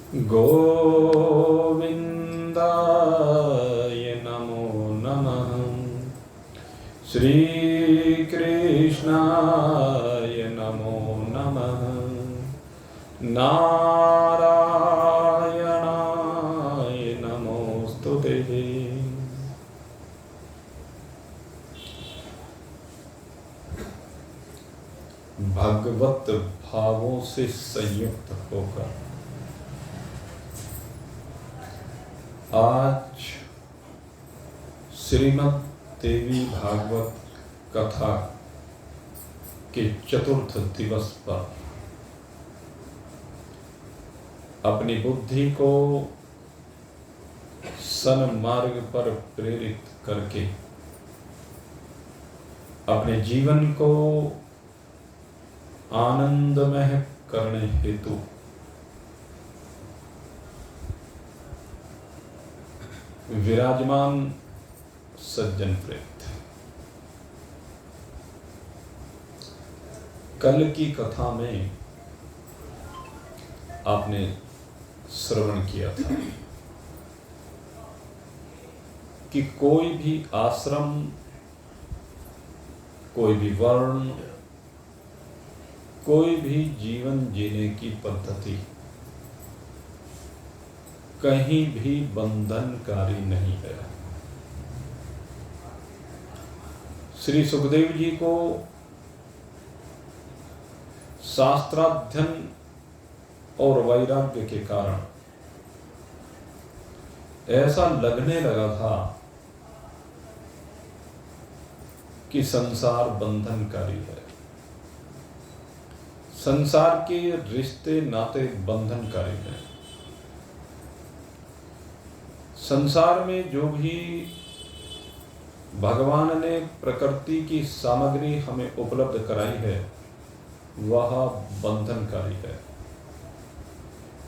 गोविन्दाय नमो नमः। श्रीकृष्णाय नमो नमः। नारायणाय नमोस्तुते। भगवत भावों से संयुक्त होकर आज श्रीमद् देवी भागवत कथा के चतुर्थ दिवस पर अपनी बुद्धि को सन्मार्ग पर प्रेरित करके अपने जीवन को आनंदमय करने हेतु विराजमान सज्जन प्रेरित। कल की कथा में आपने श्रवण किया था कि कोई भी आश्रम, कोई भी वर्ण, कोई भी जीवन जीने की पद्धति कहीं भी बंधनकारी नहीं है। श्री सुखदेव जी को शास्त्राध्ययन और वैराग्य के कारण ऐसा लगने लगा था कि संसार बंधनकारी है, संसार के रिश्ते नाते बंधनकारी हैं। संसार में जो भी भगवान ने प्रकृति की सामग्री हमें उपलब्ध कराई है वह बंधनकारी है,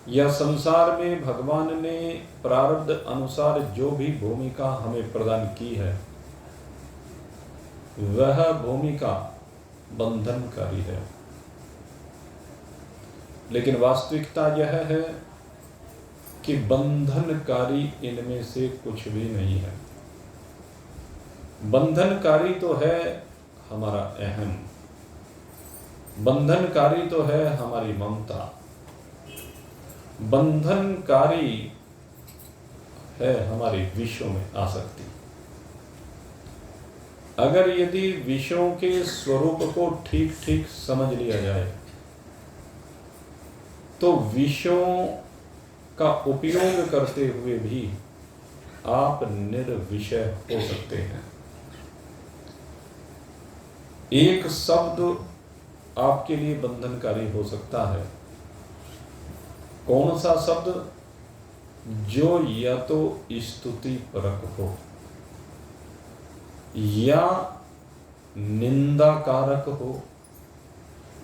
या संसार में भगवान ने प्रारब्ध अनुसार जो भी भूमिका हमें प्रदान की है वह भूमिका बंधनकारी है। लेकिन वास्तविकता यह है कि बंधनकारी इनमें से कुछ भी नहीं है। बंधनकारी तो है हमारा अहम, बंधनकारी तो है हमारी ममता, बंधनकारी है हमारी विषयों में आसक्ति। अगर यदि विषयों के स्वरूप को ठीक ठीक समझ लिया जाए तो विषयों का उपयोग करते हुए भी आप निर्विषय हो सकते हैं। एक शब्द आपके लिए बंधनकारी हो सकता है। कौन सा शब्द? जो या तो स्तुति परक हो या निंदाकारक हो,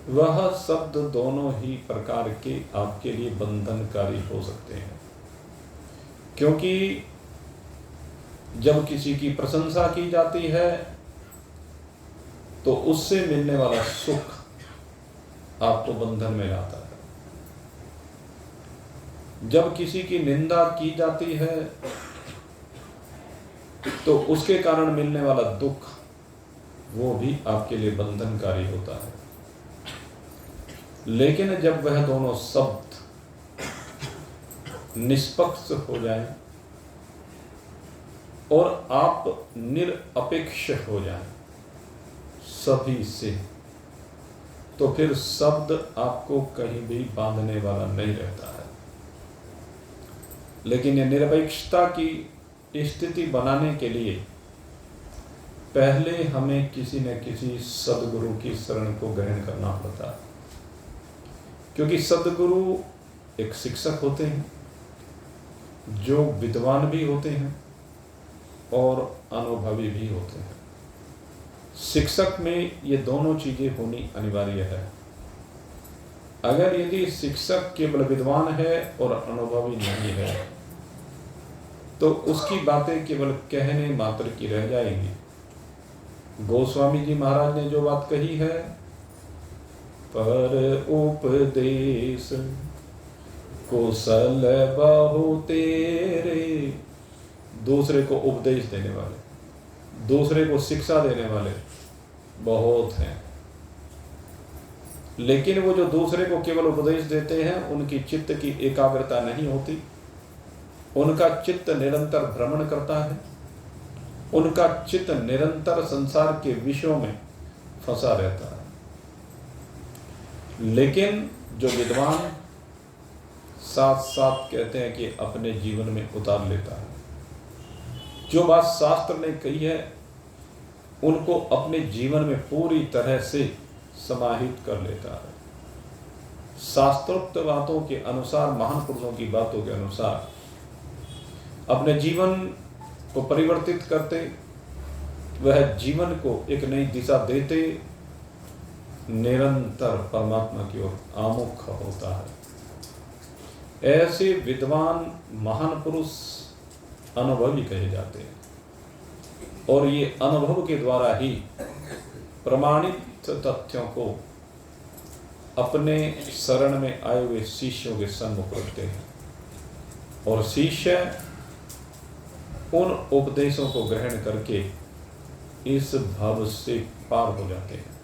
वह शब्द दोनों ही प्रकार के आपके लिए बंधनकारी हो सकते हैं। क्योंकि जब किसी की प्रशंसा की जाती है तो उससे मिलने वाला सुख आपको बंधन में लाता है। जब किसी की निंदा की जाती है तो उसके कारण मिलने वाला दुख वो भी आपके लिए बंधनकारी होता है। लेकिन जब वह दोनों शब्द निष्पक्ष हो जाएं और आप निरपेक्ष हो जाएं सभी से, तो फिर शब्द आपको कहीं भी बांधने वाला नहीं रहता है। लेकिन ये निरपेक्षता की स्थिति बनाने के लिए पहले हमें किसी न किसी सद्गुरु की शरण को ग्रहण करना पड़ता है। क्योंकि सद्गुरु एक शिक्षक होते हैं जो विद्वान भी होते हैं और अनुभवी भी होते हैं। शिक्षक में ये दोनों चीजें होनी अनिवार्य है। अगर यदि शिक्षक केवल विद्वान है और अनुभवी नहीं है तो उसकी बातें केवल कहने मात्र की रह जाएंगी। गोस्वामी जी महाराज ने जो बात कही है, पर उपदेश कुशल बहु तेरे, दूसरे को उपदेश देने वाले, दूसरे को शिक्षा देने वाले बहुत हैं। लेकिन वो जो दूसरे को केवल उपदेश देते हैं, उनकी चित्त की एकाग्रता नहीं होती, उनका चित्त निरंतर भ्रमण करता है, उनका चित्त निरंतर संसार के विषयों में फंसा रहता है। लेकिन जो विद्वान साथ साथ कहते हैं कि अपने जीवन में उतार लेता है, जो बात शास्त्र ने कही है उनको अपने जीवन में पूरी तरह से समाहित कर लेता है। शास्त्रोक्त बातों के अनुसार, महान पुरुषों की बातों के अनुसार अपने जीवन को परिवर्तित करते, वह जीवन को एक नई दिशा देते निरंतर परमात्मा की ओर आमुख होता है। ऐसे विद्वान महान पुरुष अनुभवी कहे जाते हैं, और ये अनुभव के द्वारा ही प्रमाणित तथ्यों को अपने शरण में आए हुए शिष्यों के सम्मुख रखते हैं, और शिष्य उन उपदेशों को ग्रहण करके इस भव से पार हो जाते हैं।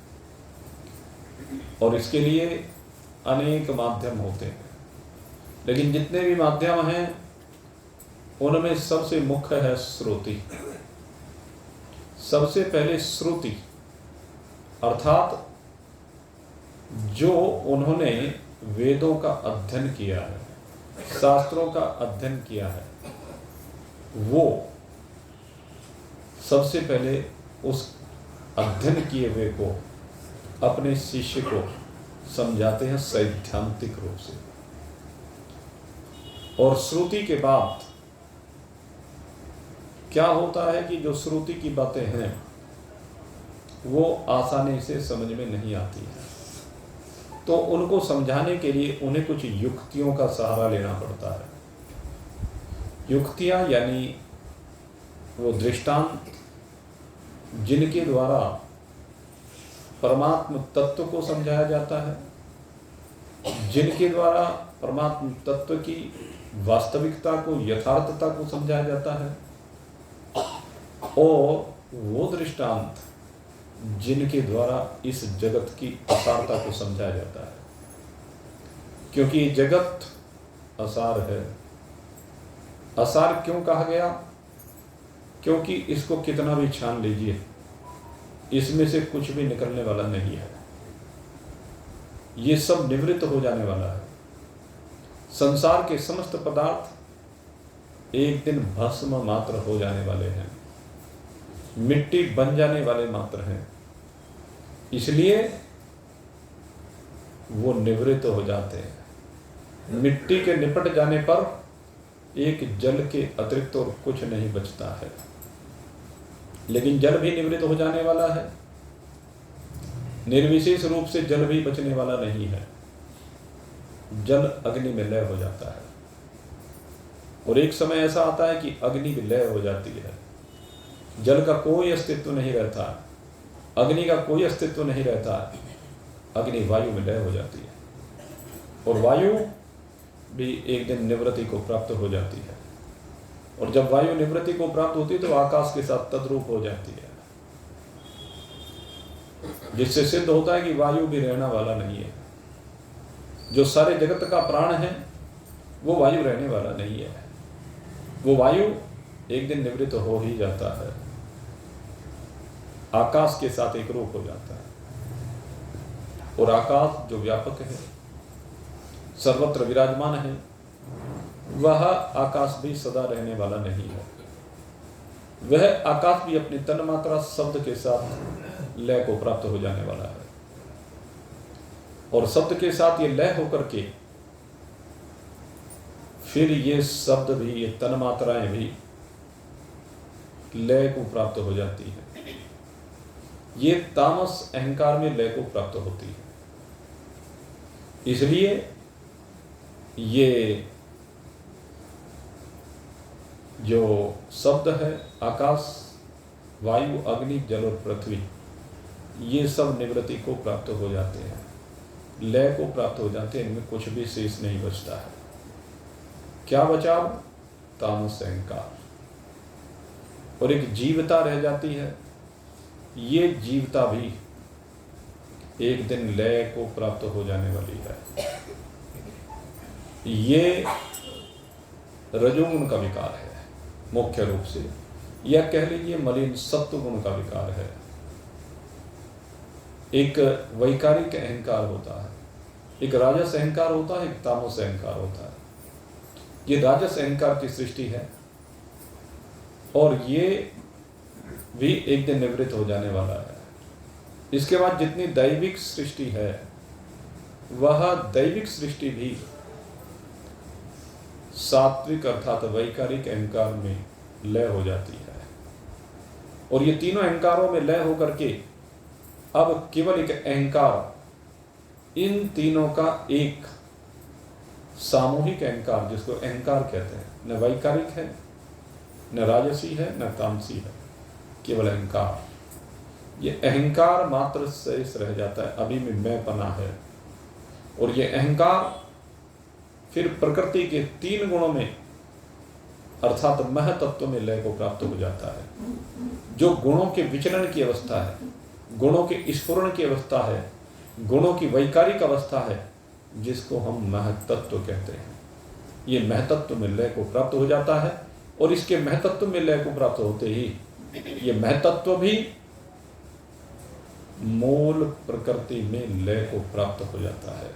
और इसके लिए अनेक माध्यम होते हैं, लेकिन जितने भी माध्यम हैं उनमें सबसे मुख्य है श्रुति। सबसे पहले श्रुति, अर्थात जो उन्होंने वेदों का अध्ययन किया है, शास्त्रों का अध्ययन किया है, वो सबसे पहले उस अध्ययन किए हुए को अपने शिष्य को समझाते हैं सैद्धांतिक रूप से। और श्रुति के बाद क्या होता है कि जो श्रुति की बातें हैं वो आसानी से समझ में नहीं आती है, तो उनको समझाने के लिए उन्हें कुछ युक्तियों का सहारा लेना पड़ता है। युक्तियां यानी वो दृष्टांत जिनके द्वारा परमात्म तत्व को समझाया जाता है, जिनके द्वारा परमात्म तत्व की वास्तविकता को, यथार्थता को समझाया जाता है, और वो दृष्टांत जिनके द्वारा इस जगत की असारता को समझाया जाता है। क्योंकि जगत असार है। असार क्यों कहा गया? क्योंकि इसको कितना भी छान लीजिए, इसमें से कुछ भी निकलने वाला नहीं है। ये सब निवृत्त हो जाने वाला है। संसार के समस्त पदार्थ एक दिन भस्म मात्र हो जाने वाले हैं, मिट्टी बन जाने वाले मात्र हैं, इसलिए वो निवृत्त हो जाते हैं। मिट्टी के निपट जाने पर एक जल के अतिरिक्त और कुछ नहीं बचता है। लेकिन जल भी निवृत्त हो जाने वाला है, निर्विशेष रूप से जल भी बचने वाला नहीं है। जल अग्नि में लय हो जाता है, और एक समय ऐसा आता है कि अग्नि भी लय हो जाती है। जल का कोई अस्तित्व नहीं रहता, अग्नि का कोई अस्तित्व नहीं रहता। अग्नि वायु में लय हो जाती है, और वायु भी एक दिन निवृत्ति को प्राप्त हो जाती है। और जब वायु निवृत्ति को प्राप्त होती है तो आकाश के साथ तद्रूप हो जाती है, जिससे सिद्ध होता है कि वायु भी रहना वाला नहीं है। जो सारे जगत का प्राण है वो वायु रहने वाला नहीं है। वो वायु एक दिन निवृत्त हो ही जाता है, आकाश के साथ एक रूप हो जाता है। और आकाश जो व्यापक है, सर्वत्र विराजमान है, वह आकाश भी सदा रहने वाला नहीं है। वह आकाश भी अपनी तन्मात्रा शब्द के साथ लय को प्राप्त हो जाने वाला है, और शब्द के साथ ये लय होकर के फिर ये शब्द भी, ये तन्मात्राएं भी लय को प्राप्त हो जाती है। ये तामस अहंकार में लय को प्राप्त होती है। इसलिए ये जो शब्द है, आकाश, वायु, अग्नि, जल और पृथ्वी, ये सब निवृत्ति को प्राप्त हो जाते हैं, लय को प्राप्त हो जाते हैं। इनमें कुछ भी शेष नहीं बचता है। क्या बचा? तामस अहंकार। और एक जीवता रह जाती है। ये जीवता भी एक दिन लय को प्राप्त हो जाने वाली है। ये रजोगुण का विकार है मुख्य रूप से, या कह लीजिए मलिन सत्व गुण का विकार है। एक वैकारिक अहंकार होता है, एक राजस अहंकार होता है, एक तामस अहंकार होता है। ये राजस अहंकार की सृष्टि है और ये भी एक दिन निवृत्त हो जाने वाला है। इसके बाद जितनी दैविक सृष्टि है वह दैविक सृष्टि भी सात्विक अर्थात वैकारिक अहंकार में लय हो जाती है। और ये तीनों अहंकारों में लय होकर के अब केवल एक अहंकार, इन तीनों का एक सामूहिक अहंकार, जिसको अहंकार कहते हैं, न वैकारिक है, न राजसी है, न तामसी है, केवल अहंकार। ये अहंकार मात्र शेष रह जाता है, अभी में मैंपना है। और ये अहंकार फिर प्रकृति के 3 गुणों में अर्थात महतत्व में लय को प्राप्त हो जाता है। जो गुणों के विचरण की अवस्था है, गुणों के स्फुरण की अवस्था है, गुणों की वैकारिक अवस्था है, जिसको हम महतत्व कहते हैं। ये महतत्व में लय को प्राप्त हो जाता है। और इसके महतत्व में लय को प्राप्त होते ही ये महतत्व भी मूल प्रकृति में लय को प्राप्त हो जाता है।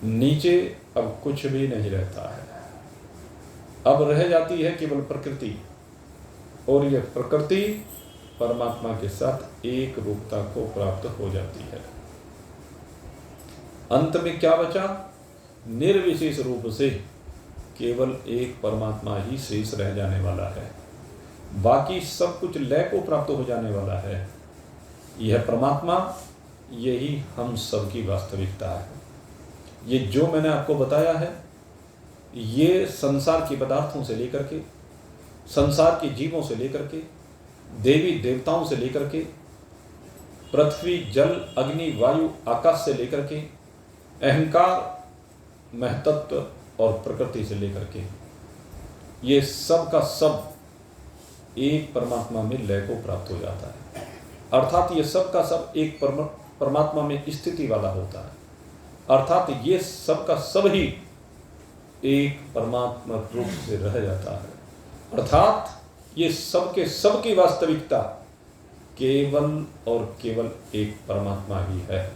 नीचे अब कुछ भी नहीं रहता है, अब रह जाती है केवल प्रकृति। और यह प्रकृति परमात्मा के साथ एक रूपता को प्राप्त हो जाती है। अंत में क्या बचा? निर्विशेष रूप से केवल एक परमात्मा ही शेष रह जाने वाला है, बाकी सब कुछ लय को प्राप्त हो जाने वाला है। यह परमात्मा, यही हम सबकी वास्तविकता है। ये जो मैंने आपको बताया है, ये संसार के पदार्थों से लेकर के, संसार के जीवों से लेकर के, देवी देवताओं से लेकर के, पृथ्वी जल अग्नि वायु आकाश से लेकर के, अहंकार महतत्व और प्रकृति से लेकर के, ये सब का सब एक परमात्मा में लय को प्राप्त हो जाता है। अर्थात ये सब का सब एक परमात्मा में स्थिति वाला होता है। अर्थात ये सब का सब ही एक परमात्मा रूप से रह जाता है। अर्थात ये सब के सब की वास्तविकता केवल और केवल एक परमात्मा ही है।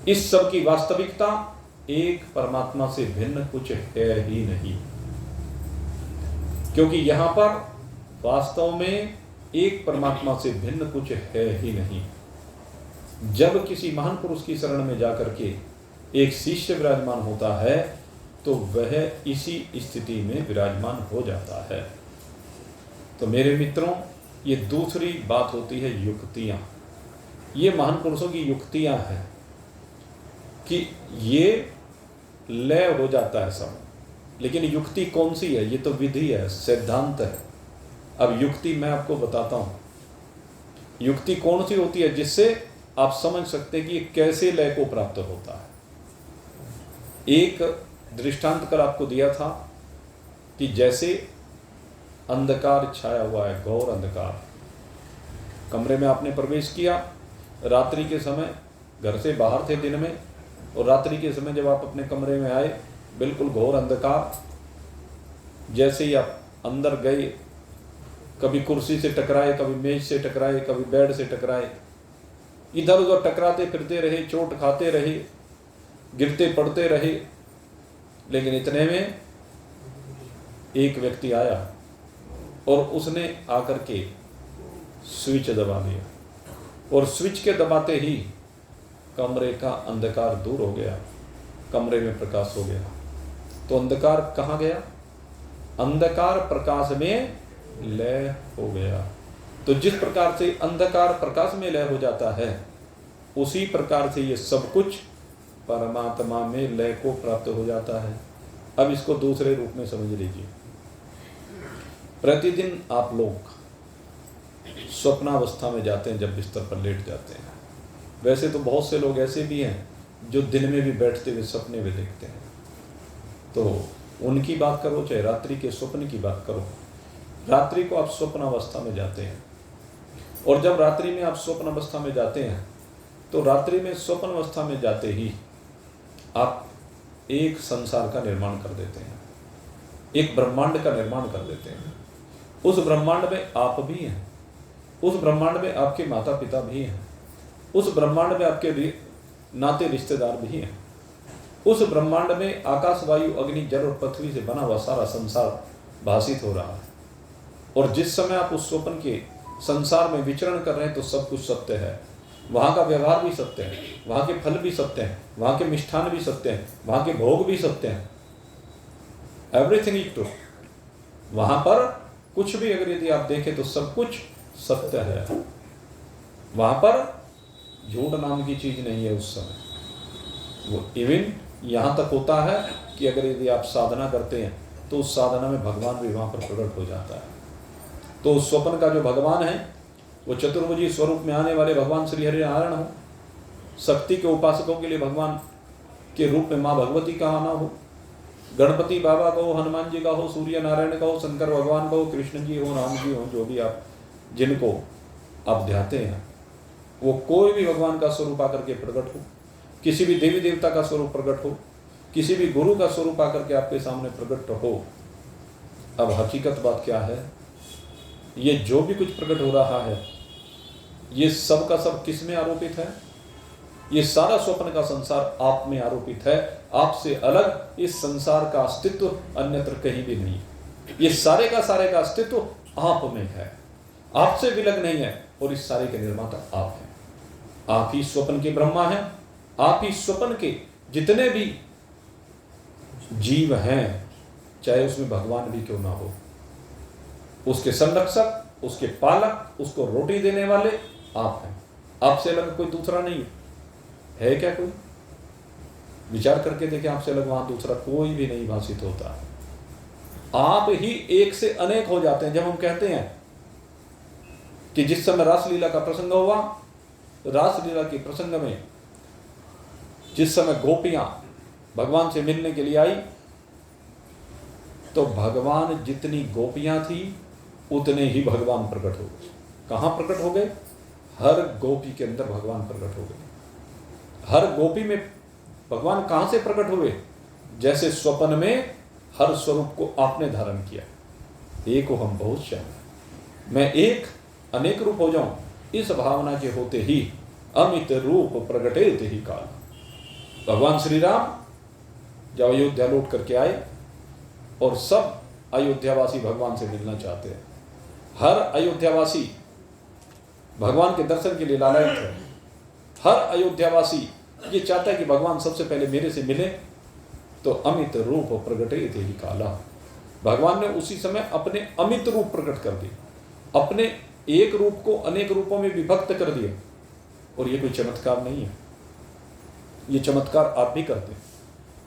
इस सब की वास्तविकता एक परमात्मा से भिन्न कुछ है ही नहीं, क्योंकि यहां पर वास्तव में एक परमात्मा से भिन्न कुछ है ही नहीं। जब किसी महान पुरुष की शरण में जाकर के एक शिष्य विराजमान होता है तो वह इसी स्थिति में विराजमान हो जाता है। तो मेरे मित्रों, ये दूसरी बात होती है युक्तियां। ये महान पुरुषों की युक्तियां हैं कि ये लय हो जाता है सब, लेकिन युक्ति कौन सी है? ये तो विधि है, सिद्धांत है। अब युक्ति मैं आपको बताता हूं। युक्ति कौन सी होती है जिससे आप समझ सकते हैं कि ये कैसे लय को प्राप्त होता है। एक दृष्टांत कर आपको दिया था कि जैसे अंधकार छाया हुआ है, घोर अंधकार, कमरे में आपने प्रवेश किया, रात्रि के समय, घर से बाहर थे दिन में, और रात्रि के समय जब आप अपने कमरे में आए, बिल्कुल घोर अंधकार। जैसे ही आप अंदर गए, कभी कुर्सी से टकराए, कभी मेज से टकराए, कभी बेड से टकराए, इधर उधर टकराते फिरते रहे, चोट खाते रहे, गिरते पड़ते रहे। लेकिन इतने में एक व्यक्ति आया और उसने आकर के स्विच दबा दिया, और स्विच के दबाते ही कमरे का अंधकार दूर हो गया, कमरे में प्रकाश हो गया। तो अंधकार कहाँ गया? अंधकार प्रकाश में लय हो गया। तो जिस प्रकार से अंधकार प्रकाश में लय हो जाता है, उसी प्रकार से ये सब कुछ परमात्मा में लय को प्राप्त हो जाता है। अब इसको दूसरे रूप में समझ लीजिए। प्रतिदिन आप लोग स्वप्नावस्था में जाते हैं जब बिस्तर पर लेट जाते हैं। वैसे तो बहुत से लोग ऐसे भी हैं जो दिन में भी बैठते हुए सपने में देखते हैं। तो उनकी बात करो चाहे रात्रि के स्वप्न की बात करो, रात्रि को आप स्वप्न अवस्था में जाते हैं, और जब रात्रि में आप स्वप्न अवस्था में जाते हैं तो रात्रि में स्वप्न अवस्था में जाते ही आप एक संसार का निर्माण कर देते हैं, एक ब्रह्मांड का निर्माण कर देते हैं। उस ब्रह्मांड में आप भी हैं, उस ब्रह्मांड में आपके माता पिता भी हैं, उस ब्रह्मांड में आपके नाते रिश्तेदार भी हैं, उस ब्रह्मांड में आकाश वायु अग्नि जल और पृथ्वी से बना हुआ सारा संसार भाषित हो रहा है। और जिस समय आप उस स्वप्न के संसार में विचरण कर रहे हैं तो सब कुछ सत्य है, वहाँ का व्यवहार भी सत्य है, वहाँ के फल भी सत्य हैं, वहाँ के मिष्ठान भी सत्य हैं, वहाँ के भोग भी सत्य हैं, एवरीथिंग इज ट्रू। वहाँ पर कुछ भी अगर यदि आप देखें तो सब कुछ सत्य है, वहाँ पर झूठ नाम की चीज नहीं है। उस समय वो इवन यहाँ तक होता है कि अगर यदि आप साधना करते हैं तो उस साधना में भगवान भी वहाँ पर प्रकट हो जाता है। तो उस स्वप्न का जो भगवान है वो चतुर्भुजी स्वरूप में आने वाले भगवान श्री हरि नारायण हो, शक्ति के उपासकों के लिए भगवान के रूप में माँ भगवती का आना हो, गणपति बाबा का हो, हनुमान जी का हो, सूर्य नारायण का हो, शंकर भगवान का हो, कृष्ण जी हो, राम जी हो, जो भी आप जिनको आप ध्याते हैं, वो कोई भी भगवान का स्वरूप आकर के प्रकट हो, किसी भी देवी देवता का स्वरूप प्रकट हो, किसी भी गुरु का स्वरूप आकर के आपके सामने प्रकट हो। अब हकीकत बात क्या है, ये जो भी कुछ प्रकट हो रहा है ये सब का सब किस में आरोपित है? ये सारा स्वप्न का संसार आप में आरोपित है। आपसे अलग इस संसार का अस्तित्व अन्यत्र कहीं भी नहीं है। ये सारे का अस्तित्व आप में है, आपसे विलग नहीं है, और इस सारे के निर्माता आप हैं। आप ही स्वप्न के ब्रह्मा हैं, आप ही स्वप्न के जितने भी जीव हैं, चाहे उसमें भगवान भी क्यों ना हो, उसके संरक्षक, उसके पालक, उसको रोटी देने वाले आप हैं। आपसे अलग कोई दूसरा नहीं है क्या? कोई विचार करके देखें, आपसे अलग वहां दूसरा कोई भी नहीं भाषित होता। आप ही एक से अनेक हो जाते हैं। जब हम कहते हैं कि जिस समय रासलीला का प्रसंग हुआ, रासलीला के प्रसंग में जिस समय गोपियां भगवान से मिलने के लिए आई, तो भगवान जितनी गोपियां थी उतने ही भगवान प्रकट हो गए। कहां प्रकट हो गए? हर गोपी के अंदर भगवान प्रकट हो गए। हर गोपी में भगवान कहां से प्रकट हुए? जैसे स्वप्न में हर स्वरूप को आपने धारण किया। एक हो हम बहुत श्याम, मैं एक अनेक रूप हो जाऊं, इस भावना के होते ही अमित रूप प्रगटे ही काल। भगवान श्री राम जब अयोध्या लौट करके आए और सब अयोध्यावासी भगवान से मिलना चाहते हैं, हर अयोध्यावासी भगवान के दर्शन के लिए लालायित है, हर अयोध्यावासी ये चाहता है कि भगवान सबसे पहले मेरे से मिले, तो अमित रूप प्रगटे ही काला। भगवान ने उसी समय अपने अमित रूप प्रकट कर दिए, अपने एक रूप को अनेक रूपों में विभक्त कर दिया। और ये कोई चमत्कार नहीं है, ये चमत्कार आप भी करते हैं।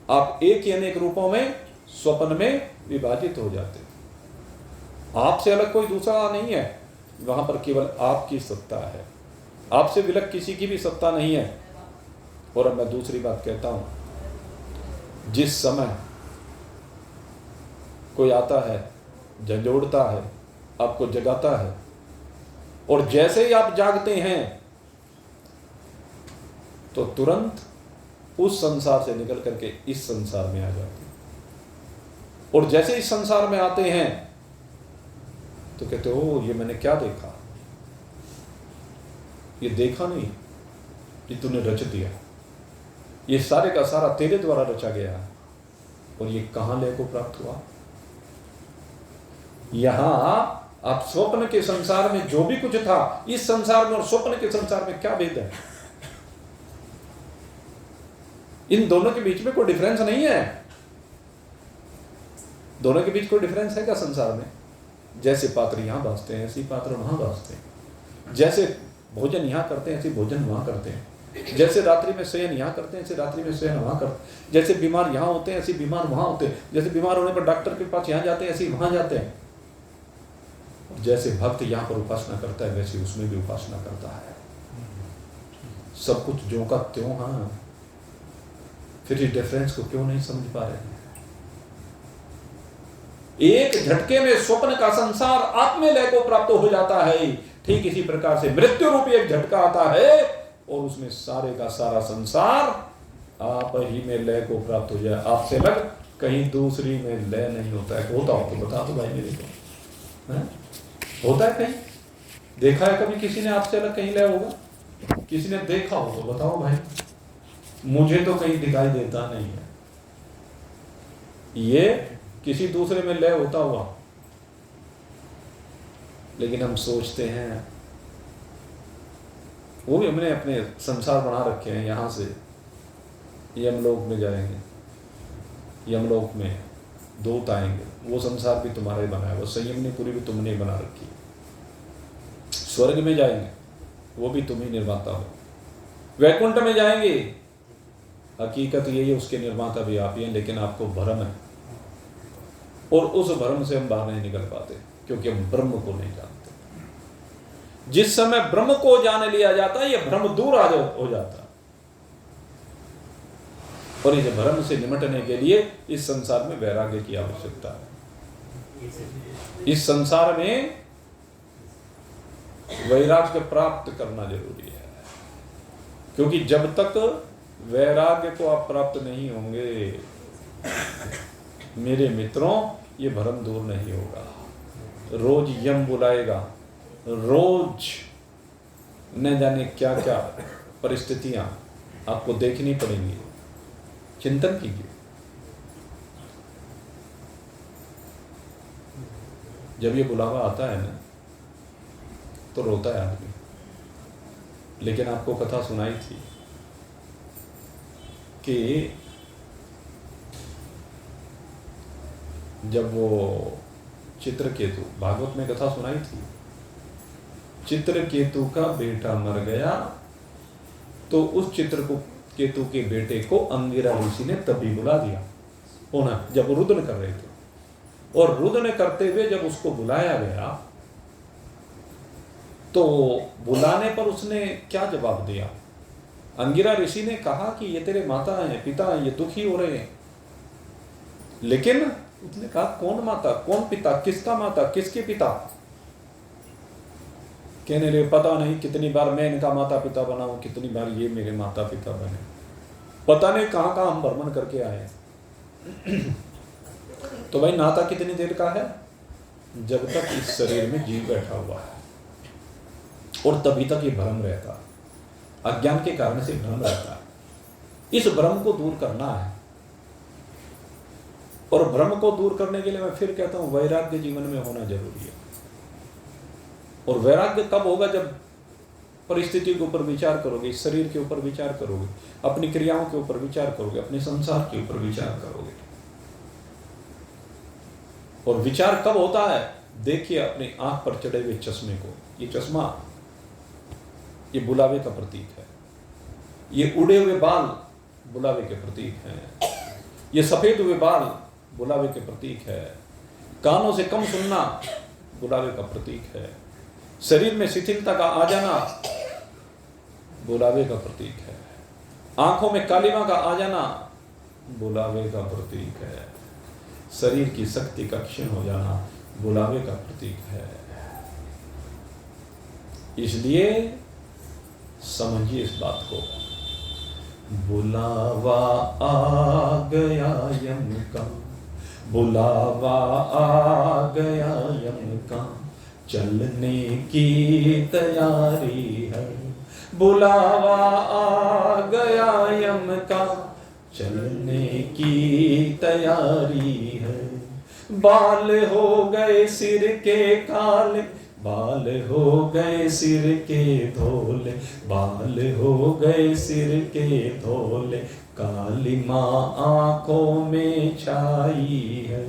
आप एक ही अनेक रूपों में स्वप्न में विभाजित हो जाते हैं। आपसे अलग कोई दूसरा नहीं है, वहां पर केवल आपकी सत्ता है, आपसे विलग किसी की भी सत्ता नहीं है। और अब मैं दूसरी बात कहता हूं, जिस समय कोई आता है, झंझोड़ता है, आपको जगाता है, और जैसे ही आप जागते हैं तो तुरंत उस संसार से निकल करके इस संसार में आ जाते हैं। और जैसे इस संसार में आते हैं तो कहते हो ये मैंने क्या देखा? ये देखा नहीं, ये तूने रच दिया, ये सारे का सारा तेरे द्वारा रचा गया है। और ये कहां लय को प्राप्त हुआ? यहां आप स्वप्न के संसार में जो भी कुछ था, इस संसार में और स्वप्न के संसार में क्या भेद है? इन दोनों के बीच में कोई डिफरेंस नहीं है। दोनों के बीच कोई डिफरेंस है क्या संसार में? जैसे पात्र यहां भासते हैं, ऐसे पात्र वहां भासते हैं। जैसे भोजन यहां करते हैं, ऐसे भोजन वहां करते हैं। जैसे रात्रि में शयन यहां करते हैं, ऐसे रात्रि में शयन वहां करते हैं। जैसे बीमार यहां होते हैं, ऐसे बीमार वहां होते हैं। जैसे बीमार होने पर डॉक्टर के पास यहां जाते हैं, ऐसे वहां जाते हैं। जैसे भक्त यहां पर उपासना करता है, वैसे उसमें भी उपासना करता है। सब कुछ ज्यों का त्यों। हाँ, फिर इस डिफरेंस को क्यों नहीं समझ पा रहे हैं? एक झटके में स्वप्न का संसार आत्मलय को प्राप्त हो जाता है। ठीक इसी प्रकार से मृत्यु रूपी एक झटका आता है और उसमें सारे का सारा संसार आप ही में लय को प्राप्त हो जाए। आपसे अलग कहीं दूसरी में लय नहीं होता है। होता हो तो बता दो भाई मेरे को, होता है कहीं? देखा है कभी किसी ने आपसे अलग कहीं लय होगा? किसी ने देखा हो तो बताओ भाई। मुझे तो कहीं दिखाई देता नहीं है ये किसी दूसरे में लय होता हुआ। लेकिन हम सोचते हैं, वो भी हमने अपने संसार बना रखे हैं, यहां से यमलोक में जाएंगे, यमलोक में दूत आएंगे, वो संसार भी तुम्हारा ही बना है, वो संयमनी पूरी भी तुमने ही बना रखी है। स्वर्ग में जाएंगे, वो भी तुम ही निर्माता हो। वैकुंठ में जाएंगे, हकीकत यही है उसके निर्माता भी आप ही हैं, लेकिन आपको भ्रम है और उस भ्रम से हम बाहर नहीं निकल पाते क्योंकि हम ब्रह्म को नहीं जानते। जिस समय ब्रह्म को जान लिया जाता है, यह भ्रम दूर हो जाता है। और इस भ्रम से निपटने के लिए इस संसार में वैराग्य की आवश्यकता है। इस संसार में वैराग्य प्राप्त करना जरूरी है, क्योंकि जब तक वैराग्य को आप प्राप्त नहीं होंगे मेरे मित्रों, ये भ्रम दूर नहीं होगा। रोज यम बुलाएगा, रोज न जाने क्या क्या परिस्थितियां आपको देखनी पड़ेंगी। चिंतन कीजिए। जब ये बुलावा आता है ना तो रोता है आदमी। लेकिन आपको कथा सुनाई थी कि जब वो चित्रकेतु, भागवत में कथा सुनाई थी, चित्रकेतु का बेटा मर गया तो उस चित्रकेतु के बेटे को अंगिरा ऋषि ने तभी बुला दिया होना, जब रुदन कर रहे थे। और रुदन करते हुए जब उसको बुलाया गया तो बुलाने पर उसने क्या जवाब दिया? अंगिरा ऋषि ने कहा कि ये तेरे माता हैं, पिता हैं, ये दुखी हो रहे हैं। लेकिन उसने कहा कौन माता, कौन पिता, किसका माता, किसके पिता? कहने लगे पता नहीं कितनी बार मैं इनका माता पिता बना हूं, कितनी बार ये मेरे माता पिता बने, पता नहीं कहां कहां हम भ्रमण करके आए। तो भाई नाता कितनी देर का है? जब तक इस शरीर में जीव बैठा हुआ है, और तभी तक ये भ्रम रहता, अज्ञान के कारण से भ्रम रहता है। इस भ्रम को दूर करना है, और भ्रम को दूर करने के लिए मैं फिर कहता हूं वैराग्य जीवन में होना जरूरी है। और वैराग्य कब होगा? जब परिस्थिति के ऊपर विचार करोगे, इस शरीर के ऊपर विचार करोगे, अपनी क्रियाओं के ऊपर विचार करोगे, अपने संसार के ऊपर विचार करोगे। और विचार कब होता है? देखिए अपनी आंख पर चढ़े हुए चश्मे को। ये चश्मा ये बुलावे का प्रतीक है, ये उड़े हुए बाल बुलावे के प्रतीक हैं, ये सफेद हुए बाल बुलावे के प्रतीक है, कानों से कम सुनना बुलावे का प्रतीक है, शरीर में शिथिलता का आ जाना बुलावे का प्रतीक है, आंखों में कालिमा का आ जाना बुलावे का प्रतीक है, शरीर की शक्ति का क्षीण हो जाना बुलावे का प्रतीक है। इसलिए समझिए इस बात को। बुलावा आ गया यम का, बुलावा आ गया यम का, चलने की तैयारी है। बुलावा आ गया यम का, चलने की तैयारी है। बाल हो गए सिर के काले, बाल हो गए सिर के धोले, बाल हो गए सिर के धोले, काली माँ आंखों में छाई है।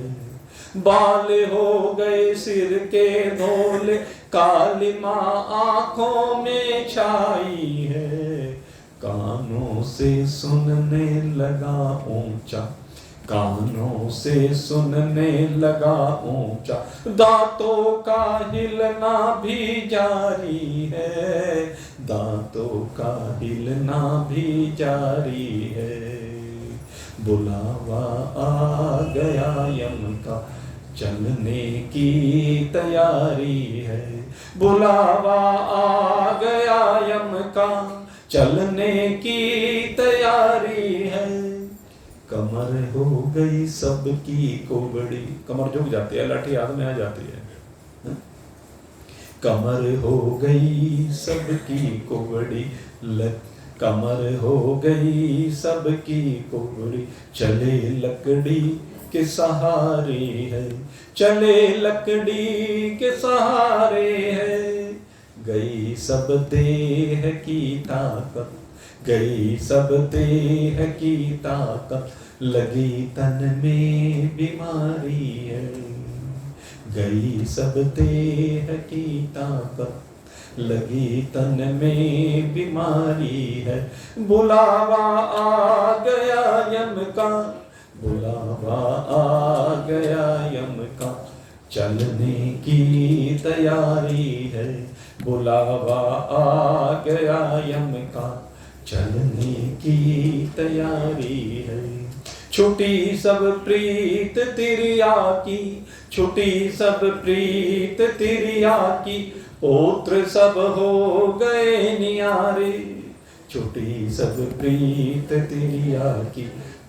बाल हो गए सिर के धोले, काली माँ आंखों में छाई है। कानों से सुनने लगा ऊंचा, कानों से सुनने लगा ऊंचा, दांतों का हिलना भी जारी है, दांतों का हिलना भी जारी है। बुलावा आ गया यम का, चलने की तैयारी है, बुलावा आ गया यम का, चलने की तैयारी है। कमर हो गई सबकी कोबड़ी, कमर झुक जाती है, लाठी हाथ में आ जाती है। कमर हो गई सबकी कोबड़ी, कमर हो गई सबकी कोबड़ी, चले लकड़ी के सहारे है, चले लकड़ी के सहारे है। गई सब देह की ताकत, गई सब देह की ताकत, लगी तन में बीमारी है। गई सब देह की ताकत, लगी तन में बीमारी है। बुलावा आ गया यम का, बुलावा आ गया यम का, चलने की तैयारी है। बुलावा आ गया यम का, चलने की तैयारी है। छुटी सब प्रीत तिरिया की, छुटी सब प्रीत तिरिया की, पुत्र सब हो गए नियारे। छुटी सब प्रीत तिरिया की,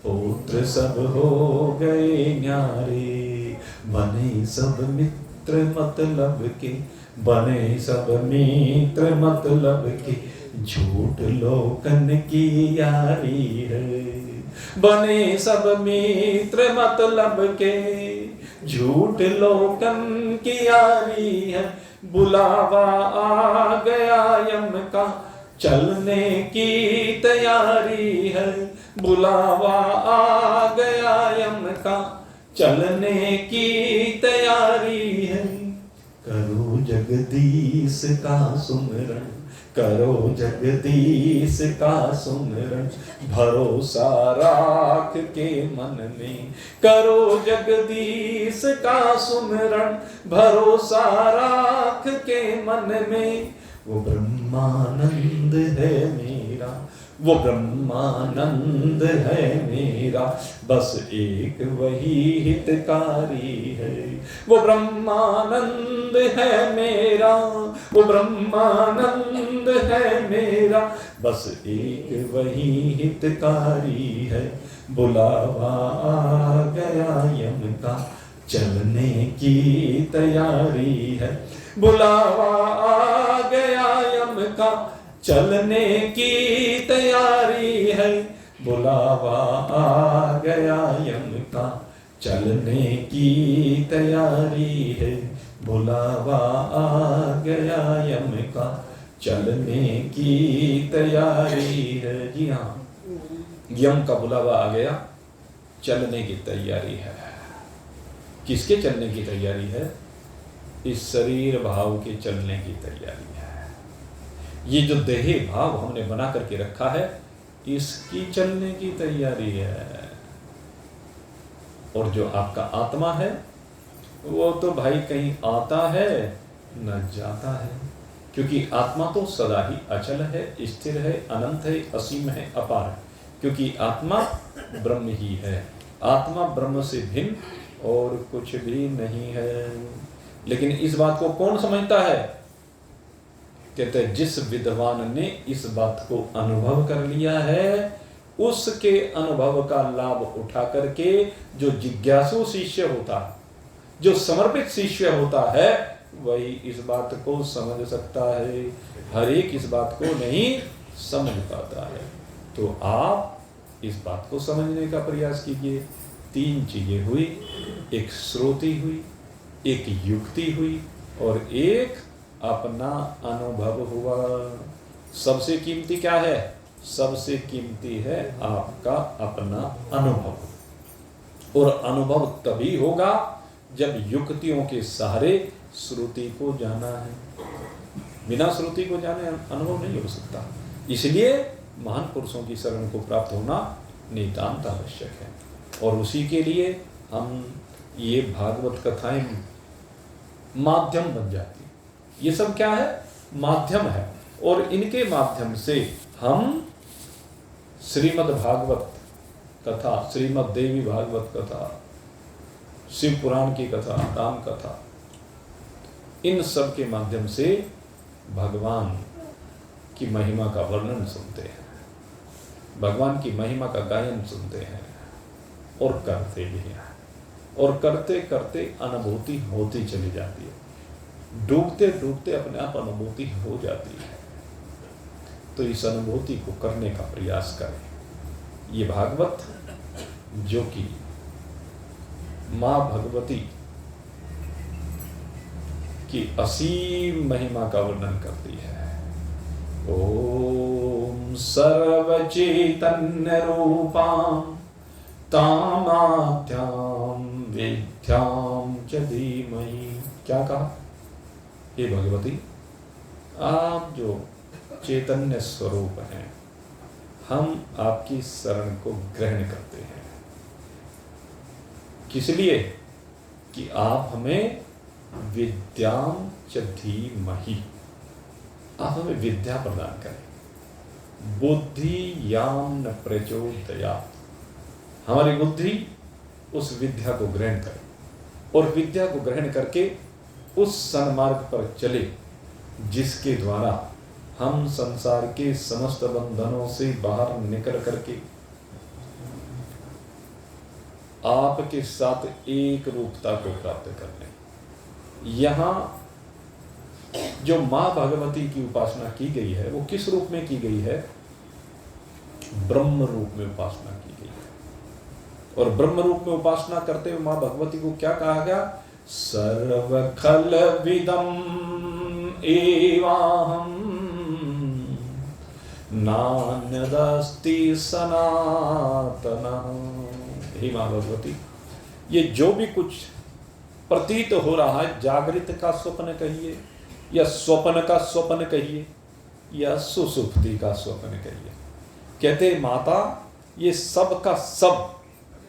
पुत्र सब हो गए न्यारे। बने सब मित्र मतलब के, बने सब मित्र मतलब के, झूठ लोकन की यारी है। बने सब मित्र मतलब के, झूठ लोकन की यारी है। बुलावा आ गया यम का, चलने की तैयारी है। बुलावा आ गया यम का, चलने की तैयारी है। करो जगदीश का सुमिरन, करो जगदीश का सुमिरन, भरोसा राख के मन में। करो जगदीश का सुमिरन, भरोसा राख के मन में। वो ब्रह्मानंद है मेरा, वो ब्रह्मानंद है मेरा, बस एक वही हितकारी है। वो ब्रह्मानंद है मेरा, वो ब्रह्मानंद है मेरा, बस एक वही हितकारी है। बुलावा आ गया यम का, चलने की तैयारी है। बुलावा आ गया यम का, चलने की तैयारी है। बुलावा आ गया यम का, चलने की तैयारी है। बुलावा आ गया यम का, चलने की तैयारी है। जी हाँ, यम का बुलावा आ गया, चलने की तैयारी है। किसके चलने की तैयारी है? इस शरीर भाव के चलने की तैयारी है। ये जो देही भाव हमने बना करके रखा है, इसकी चलने की तैयारी है। और जो आपका आत्मा है, वो तो भाई कहीं आता है न जाता है, क्योंकि आत्मा तो सदा ही अचल है, स्थिर है, अनंत है, असीम है, अपार है। क्योंकि आत्मा ब्रह्म ही है। आत्मा ब्रह्म से भिन्न और कुछ भी नहीं है। लेकिन इस बात को कौन समझता है? कहते हैं जिस विद्वान ने इस बात को अनुभव कर लिया है, उसके अनुभव का लाभ उठा करके जो जिज्ञासु शिष्य होता है, जो समर्पित शिष्य होता है, वही इस बात को समझ सकता है। हर एक इस बात को नहीं समझ पाता है। तो आप इस बात को समझने का प्रयास कीजिए। 3 चीजें हुई, एक श्रुति हुई, एक युक्ति हुई और एक अपना अनुभव हुआ। सबसे कीमती क्या है? सबसे कीमती है आपका अपना अनुभव। और अनुभव तभी होगा जब युक्तियों के सहारे श्रुति को जाना है। बिना श्रुति को जाने अनुभव नहीं हो सकता। इसलिए महान पुरुषों की शरण को प्राप्त होना नितांत आवश्यक है। और उसी के लिए हम ये भागवत कथाएं माध्यम बन जाती। ये सब क्या है? माध्यम है। और इनके माध्यम से हम श्रीमद् भागवत कथा, श्रीमद् देवी भागवत कथा शिव पुराण की कथा, राम कथा, इन सब के माध्यम से भगवान की महिमा का वर्णन सुनते हैं, भगवान की महिमा का गायन सुनते हैं और करते भी हैं। और करते करते अनुभूति होती चली जाती है, डूबते डूबते अपने आप अनुभूति हो जाती है। तो इस अनुभूति को करने का प्रयास करें। ये भागवत जो कि माँ भगवती की असीम महिमा का वर्णन करती है। ओम सर्वचैतन्य रूपां तामाद्यां विद्यां च धीमहि। क्या कहा? हे भगवती, आप जो चैतन्य स्वरूप हैं, हम आपकी शरण को ग्रहण करते हैं। किस लिए? कि आप हमें विद्यां च धीमहि, आप हमें विद्या प्रदान करें। बुद्धि याम न प्रचोदयात्, हमारी बुद्धि उस विद्या को ग्रहण करे और विद्या को ग्रहण करके उस सन्मार्ग पर चले जिसके द्वारा हम संसार के समस्त बंधनों से बाहर निकल करके आपके साथ एक रूपता को प्राप्त कर लें। यहाँ जो माँ भगवती की उपासना की गई है वो किस रूप में की गई है? ब्रह्म रूप में उपासना की गई है। और ब्रह्म रूप में उपासना करते हुए माँ भगवती को क्या कहा गया? सर्व खल विदम एवाहम नान्यदस्ति सनातन। हे माँ भगवती, ये जो भी कुछ प्रतीत हो रहा है, जागृत का स्वप्न कहिए या स्वप्न का स्वप्न कहिए या सुसुप्ति का स्वप्न कहिए, कहते माता ये सब का सब,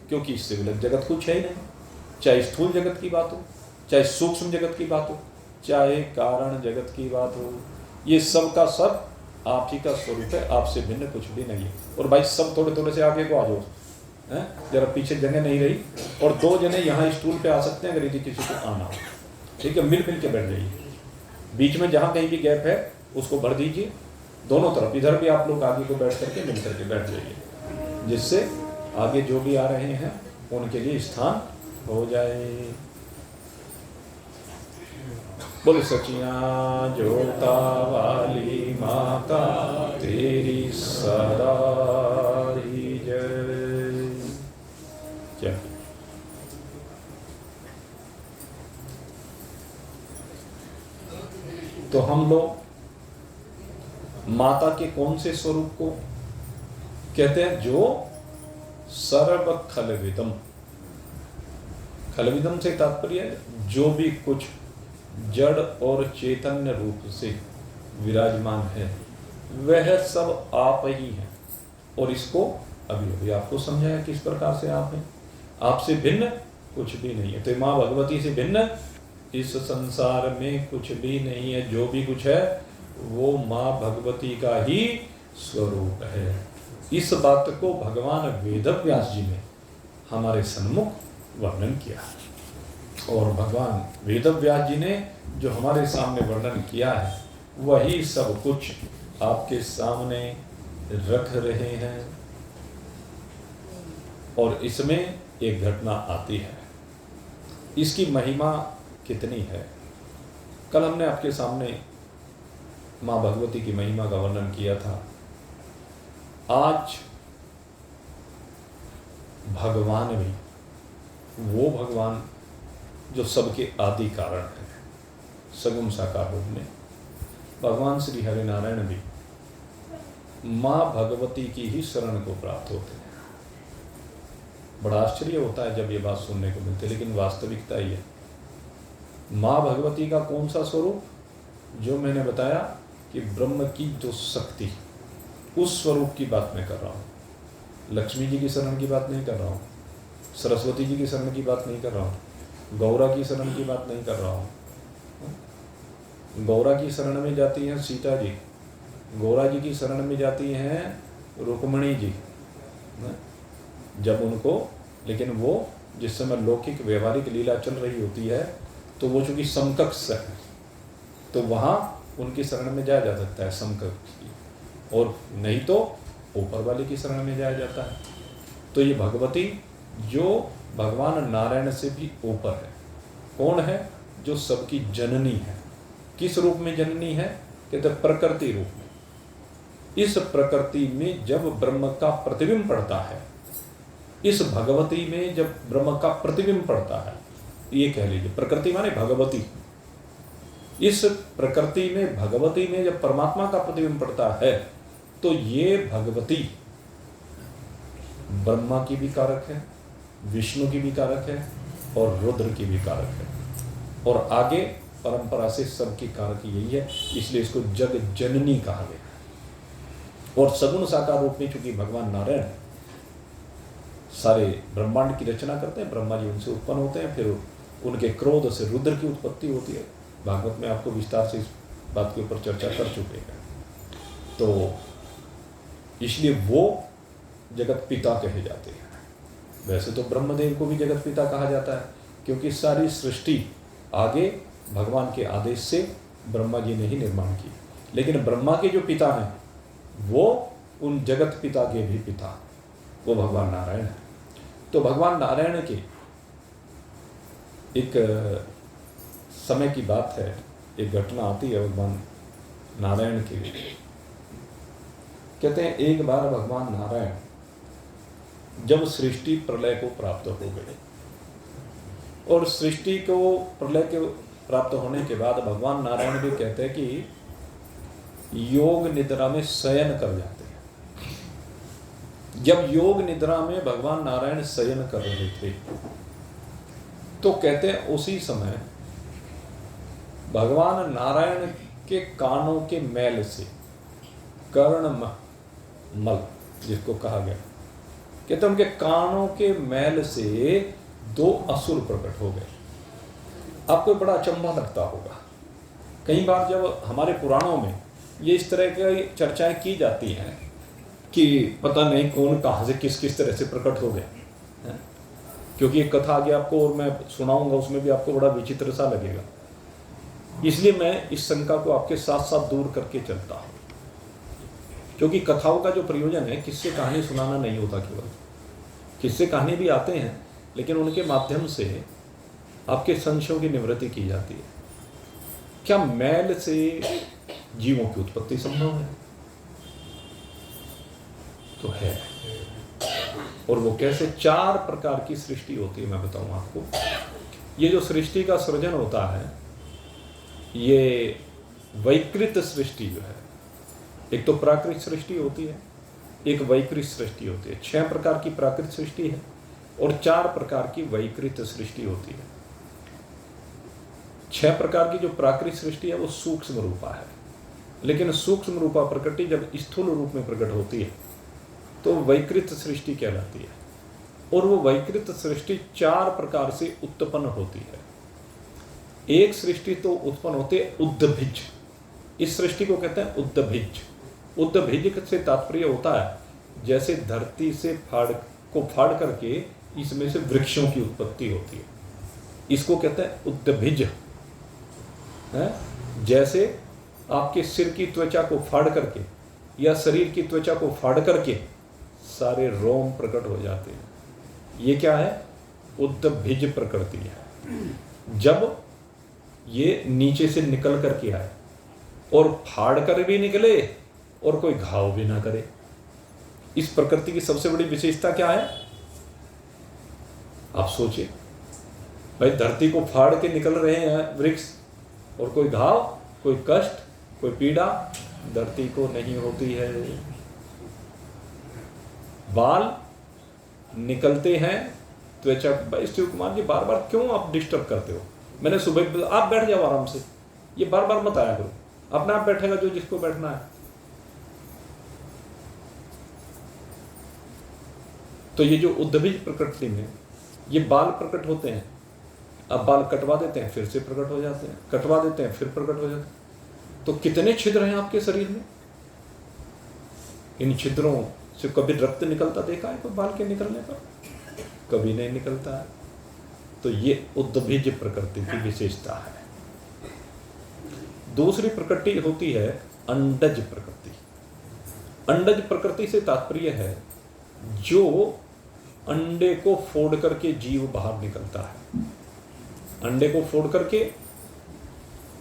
क्योंकि इससे विलग जगत कुछ है ही नहीं। चाहे स्थूल जगत की बात हो, चाहे सूक्ष्म जगत की बात हो, चाहे कारण जगत की बात हो, ये सब का सब आप ही का स्वरूप है, आपसे भिन्न कुछ भी नहीं है। और भाई सब थोड़े थोड़े से आगे को आ जाओ, जरा पीछे जगह नहीं रही, और दो जने यहाँ स्टूल पे आ सकते हैं अगर यदि किसी को आना हो, ठीक है, मिल मिल के बैठ जाइए। बीच में जहाँ कहीं भी गैप है उसको भर दीजिए, दोनों तरफ, इधर भी आप लोग आगे को बैठ करके मिल करके बैठ जाइए, जिससे आगे जो भी आ रहे हैं उनके लिए स्थान हो जाए। बोल सचिया जोता वाली माता तेरी सदा ही जय। क्या तो हम लोग माता के कौन से स्वरूप को कहते हैं? जो सर्व खलविदम, खलविदम से तात्पर्य जो भी कुछ जड़ और चैतन्य रूप से विराजमान है वह सब आप ही हैं। और इसको अभी अभी आपको समझाया किस प्रकार से आप हैं, आपसे भिन्न कुछ भी नहीं है। तो माँ भगवती से भिन्न इस संसार में कुछ भी नहीं है। जो भी कुछ है वो माँ भगवती का ही स्वरूप है। इस बात को भगवान वेदव्यास जी ने हमारे सन्मुख वर्णन किया, और भगवान वेदव्यास जी ने जो हमारे सामने वर्णन किया है वही सब कुछ आपके सामने रख रहे हैं। और इसमें एक घटना आती है, इसकी महिमा कितनी है। कल हमने आपके सामने माँ भगवती की महिमा का वर्णन किया था। आज भगवान भी, वो भगवान जो सबके आदि कारण है, सगुण साकार रूप में भगवान श्री हरिनारायण भी माँ भगवती की ही शरण को प्राप्त होते हैं। बड़ा आश्चर्य होता है जब ये बात सुनने को मिलती है, लेकिन वास्तविकता ही है। माँ भगवती का कौन सा स्वरूप? जो मैंने बताया कि ब्रह्म की जो शक्ति, उस स्वरूप की बात मैं कर रहा हूँ। लक्ष्मी जी की शरण की बात नहीं कर रहा हूँ, सरस्वती जी की शरण की बात नहीं कर रहा हूँ, गौरा की शरण की बात नहीं कर रहा हूँ। गौरा की शरण में जाती हैं सीता जी, गौरा जी की शरण में जाती हैं रुक्मणी जी जब उनको, लेकिन वो जिस समय लौकिक व्यवहारिक लीला चल रही होती है तो वो चूंकि समकक्ष है तो वहाँ उनकी शरण में जाया जा सकता है समकक्ष की, और नहीं तो ऊपर वाले की शरण में जाया जाता है। तो ये भगवती जो भगवान नारायण से भी ऊपर है, कौन है? जो सबकी जननी है। किस रूप में जननी है? कहते प्रकृति रूप में। इस प्रकृति में जब ब्रह्म का प्रतिबिंब पड़ता है, इस भगवती में जब ब्रह्म का प्रतिबिंब पड़ता है, ये कह लीजिए प्रकृति माने भगवती, इस प्रकृति में भगवती में जब परमात्मा का प्रतिबिंब पड़ता है तो ये भगवती ब्रह्मा की भी कारक है, विष्णु की भी कारक है और रुद्र की भी कारक है, और आगे परंपरा से सबकी कारक यही है, इसलिए इसको जग जननी कहा गया। और सगुण साकार रूप में चूंकि भगवान नारायण सारे ब्रह्मांड की रचना करते हैं, ब्रह्मा जी उनसे उत्पन्न होते हैं, फिर उनके क्रोध से रुद्र की उत्पत्ति होती है। भागवत में आपको विस्तार से इस बात के ऊपर चर्चा कर चुके हैं। तो इसलिए वो जगत पिता कहे जाते हैं। वैसे तो ब्रह्मदेव को भी जगत पिता कहा जाता है, क्योंकि सारी सृष्टि आगे भगवान के आदेश से ब्रह्मा जी ने ही निर्माण की, लेकिन ब्रह्मा के जो पिता हैं वो उन जगत पिता के भी पिता, वो भगवान नारायण है। तो भगवान नारायण के एक समय की बात है, एक घटना आती है भगवान नारायण के लिए। कहते हैं एक बार भगवान नारायण जब सृष्टि प्रलय को प्राप्त हो गए, और सृष्टि को प्रलय के प्राप्त होने के बाद भगवान नारायण भी कहते हैं कि योग निद्रा में शयन कर जाते हैं। जब योग निद्रा में भगवान नारायण शयन कर रहे थे तो कहते हैं उसी समय भगवान नारायण के कानों के मैल से, कर्ण मल जिसको कहा गया, कहते उनके कानों के मैल से दो असुर प्रकट हो गए। आपको बड़ा अचंभा लगता होगा। कई बार जब हमारे पुराणों में ये इस तरह की चर्चाएं की जाती हैं कि पता नहीं कौन कहाँ से किस किस तरह से प्रकट हो गए, क्योंकि एक कथा आगे आपको और मैं सुनाऊंगा, उसमें भी आपको बड़ा विचित्र सा लगेगा। इसलिए मैं इस शंका को आपके साथ साथ दूर करके चलता हूँ, क्योंकि कथाओं का जो प्रयोजन है किस्से कहानी सुनाना नहीं होता। केवल किस्से कहानी भी आते हैं, लेकिन उनके माध्यम से आपके संशयों की निवृत्ति की जाती है। क्या मैल से जीवों की उत्पत्ति संभव है? तो है। और वो कैसे? 4 प्रकार की सृष्टि होती है, मैं बताऊं आपको। ये जो सृष्टि का सृजन होता है, ये वैकृत सृष्टि जो है, एक तो प्राकृत सृष्टि होती है, एक वैकृत सृष्टि होती है। 6 प्रकार की प्राकृत सृष्टि है और 4 प्रकार की वैकृत सृष्टि होती है। 6 प्रकार की जो प्राकृत सृष्टि है वो सूक्ष्म रूपा है, लेकिन सूक्ष्म रूपा प्रकृति जब स्थूल रूप में प्रकट होती है तो वैकृत सृष्टि कहलाती है। और वो वैकृत सृष्टि 4 प्रकार से उत्पन्न होती है। एक सृष्टि तो उत्पन्न होती है उद्भिज, इस सृष्टि को कहते हैं उद्भिज। उद्भिज से तात्पर्य होता है जैसे धरती से फाड़ करके इसमें से वृक्षों की उत्पत्ति होती है, इसको कहते हैं उद्भिज। जैसे आपके सिर की त्वचा को फाड़ करके या शरीर की त्वचा को फाड़ करके सारे रोम प्रकट हो जाते हैं, ये क्या है? उद्भिज प्रकृति है। जब ये नीचे से निकल करके आए और फाड़ कर भी निकले और कोई घाव भी ना करे, इस प्रकृति की सबसे बड़ी विशेषता क्या है? आप सोचिए भाई, धरती को फाड़ के निकल रहे हैं वृक्ष और कोई घाव, कोई कष्ट, कोई पीड़ा धरती को नहीं होती है। बाल निकलते हैं त्वचा। भाई शिव कुमार जी, बार बार क्यों आप डिस्टर्ब करते हो? मैंने सुबह, आप बैठ जाओ आराम से, ये बार बार मत आया करो, अपने आप बैठेगा जो जिसको बैठना है। तो ये जो उद्भिज प्रकृति में ये बाल प्रकट होते हैं, अब बाल कटवा देते हैं फिर से प्रकट हो जाते हैं, कटवा देते हैं फिर प्रकट हो जाते हैं। तो कितने छिद्र हैं आपके शरीर में? इन छिद्रों से कभी रक्त निकलता देखा है कोई बाल के निकलने पर? कभी नहीं निकलता है। तो ये उद्भिज प्रकृति की विशेषता है। दूसरी प्रकृति होती है अंडज प्रकृति। अंडज प्रकृति से तात्पर्य है जो अंडे को फोड़ करके जीव बाहर निकलता है। अंडे को फोड़ करके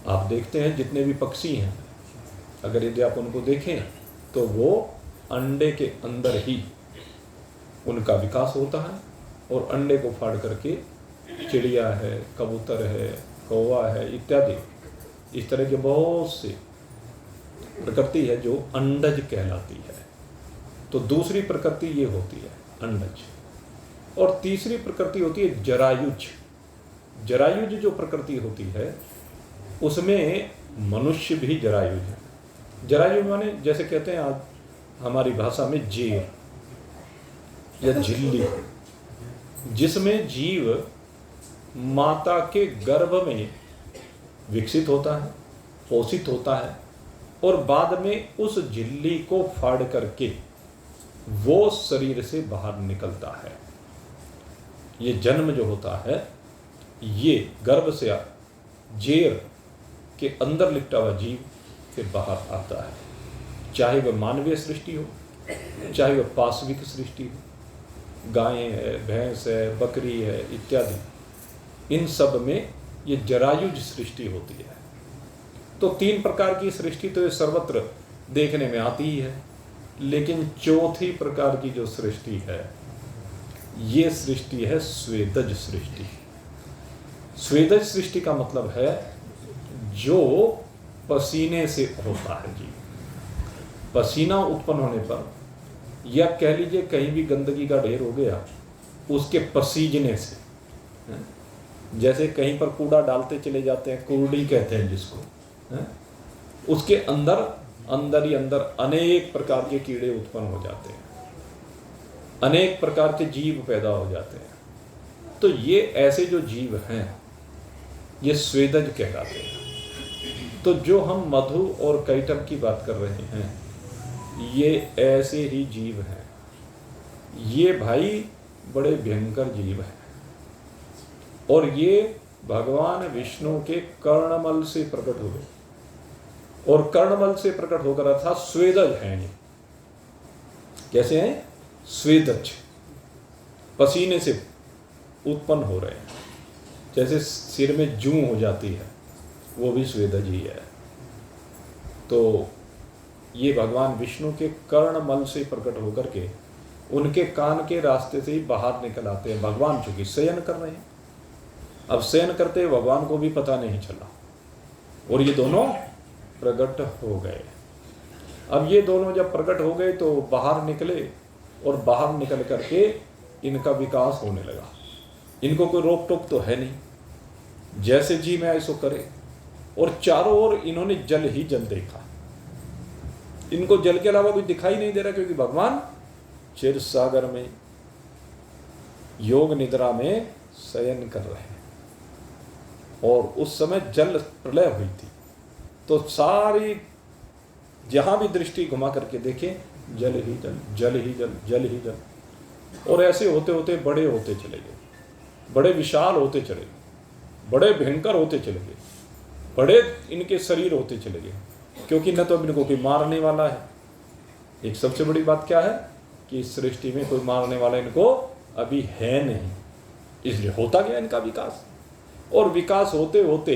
आप देखते हैं जितने भी पक्षी हैं, अगर यदि आप उनको देखें तो वो अंडे के अंदर ही उनका विकास होता है और अंडे को फाड़ करके चिड़िया है, कबूतर है, कौवा है इत्यादि इस तरह के बहुत से प्रकृति है जो अंडज कहलाती है। तो दूसरी प्रकृति ये होती है अंडज। और तीसरी प्रकृति होती है जरायुज। जरायुज जो प्रकृति होती है उसमें मनुष्य भी जरायुज है। जरायुज माने जैसे कहते हैं आज हमारी भाषा में जेर या झिल्ली, जिसमें जीव माता के गर्भ में विकसित होता है, पोषित होता है और बाद में उस झिल्ली को फाड़ करके वो शरीर से बाहर निकलता है। ये जन्म जो होता है ये गर्भ से जेर के अंदर लिपटा हुआ जीव फिर बाहर आता है, चाहे वह मानवीय सृष्टि हो, चाहे वह पाशविक सृष्टि हो, गायें है, भैंस है, बकरी है इत्यादि, इन सब में ये जरायुज सृष्टि होती है। तो तीन प्रकार की सृष्टि तो ये सर्वत्र देखने में आती ही है, लेकिन चौथी प्रकार की जो सृष्टि है ये सृष्टि है स्वेदज सृष्टि। स्वेदज सृष्टि का मतलब है जो पसीने से होता है जी। पसीना उत्पन्न होने पर या कह लीजिए कहीं भी गंदगी का ढेर हो गया उसके पसीजने से, जैसे कहीं पर कूड़ा डालते चले जाते हैं, कूड़ी कहते हैं जिसको, उसके अंदर ही अंदर अनेक प्रकार के कीड़े उत्पन्न हो जाते हैं, अनेक प्रकार के जीव पैदा हो जाते हैं। तो ये ऐसे जो जीव हैं ये स्वेदज कहलाते हैं। तो जो हम मधु और कैटब की बात कर रहे हैं ये ऐसे ही जीव हैं। ये भाई बड़े भयंकर जीव हैं और ये भगवान विष्णु के कर्णमल से प्रकट हुए और कर्णमल से प्रकट होकर अर्थात स्वेदज हैं। ये कैसे हैं? स्वेदज, पसीने से उत्पन्न हो रहे हैं। जैसे सिर में जूं हो जाती है वो भी स्वेदज ही है। तो ये भगवान विष्णु के कर्णमल से प्रकट होकर के उनके कान के रास्ते से ही बाहर निकल आते हैं। भगवान चूंकि शयन कर रहे हैं, अब शयन करते भगवान को भी पता नहीं चला और ये दोनों प्रकट हो गए। अब ये दोनों जब प्रकट हो गए तो बाहर निकले और बाहर निकल करके इनका विकास होने लगा। इनको कोई रोक टोक तो है नहीं, जैसे जी मैं ऐसो करे। और चारों ओर इन्होंने जल ही जल देखा, इनको जल के अलावा कुछ दिखाई नहीं दे रहा, क्योंकि भगवान क्षीर सागर में योग निद्रा में शयन कर रहे हैं और उस समय जल प्रलय हुई थी। तो सारी जहां भी दृष्टि घुमा करके देखें जल ही जल, जल ही जल, जल ही जल। और ऐसे होते होते बड़े होते चले गए, बड़े विशाल होते चले गए, बड़े भयंकर होते चले गए, बड़े इनके शरीर होते चले गए, क्योंकि न तो अब इनको कोई मारने वाला है। एक सबसे बड़ी बात क्या है कि इस सृष्टि में कोई मारने वाला इनको अभी है नहीं, इसलिए होता गया इनका विकास। और विकास होते होते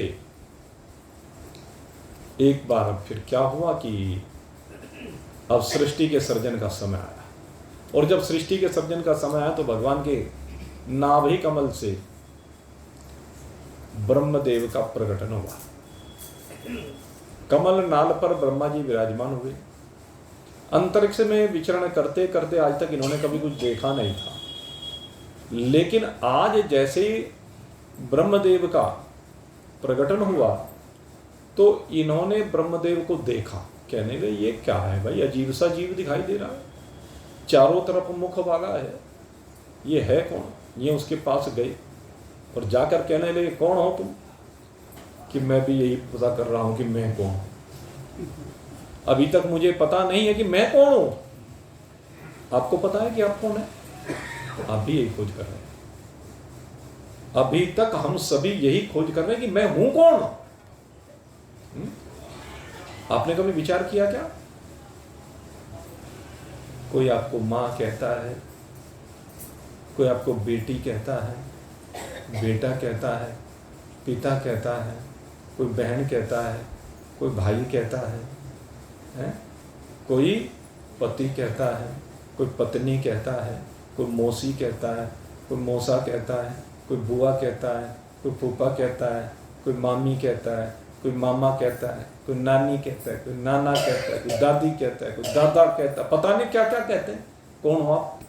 एक बार फिर क्या हुआ कि अब सृष्टि के सर्जन का समय आया। और जब सृष्टि के सर्जन का समय आया तो भगवान के नाभि कमल से ब्रह्मदेव का प्रकटन हुआ। कमल नाल पर ब्रह्मा जी विराजमान हुए। अंतरिक्ष में विचरण करते करते आज तक इन्होंने कभी कुछ देखा नहीं था, लेकिन आज जैसे ही ब्रह्मदेव का प्रकटन हुआ तो इन्होंने ब्रह्मदेव को देखा। कहने लगे ये क्या है भाई, अजीब सा जीव दिखाई दे रहा है, चारों तरफ मुख वाला है, ये है कौन? ये उसके पास गए और जाकर कहने लगे कौन हो तुम? कि मैं भी यही पता कर रहा हूं कि मैं कौन हूं, अभी तक मुझे पता नहीं है कि मैं कौन हूं। आपको पता है कि आप कौन है? आप भी यही खोज कर रहे हैं। अभी तक हम सभी यही खोज कर रहे हैं कि मैं हूं कौन। आपने कभी विचार किया क्या? कोई आपको मां कहता है, कोई आपको बेटी कहता है, बेटा कहता है, पिता कहता है, कोई बहन कहता है, कोई भाई कहता है? कोई पति कहता है, कोई पत्नी कहता है, कोई मौसी कहता है, कोई मौसा कहता है, कोई बुआ कहता है, कोई फूफा कहता है, कोई मामी कहता है, कोई मामा कहता है, कोई नानी कहता है, कोई नाना कहता है, कोई दादी कहता है, कोई दादा कहता है, पता नहीं क्या क्या कहते हैं। कौन हो आप?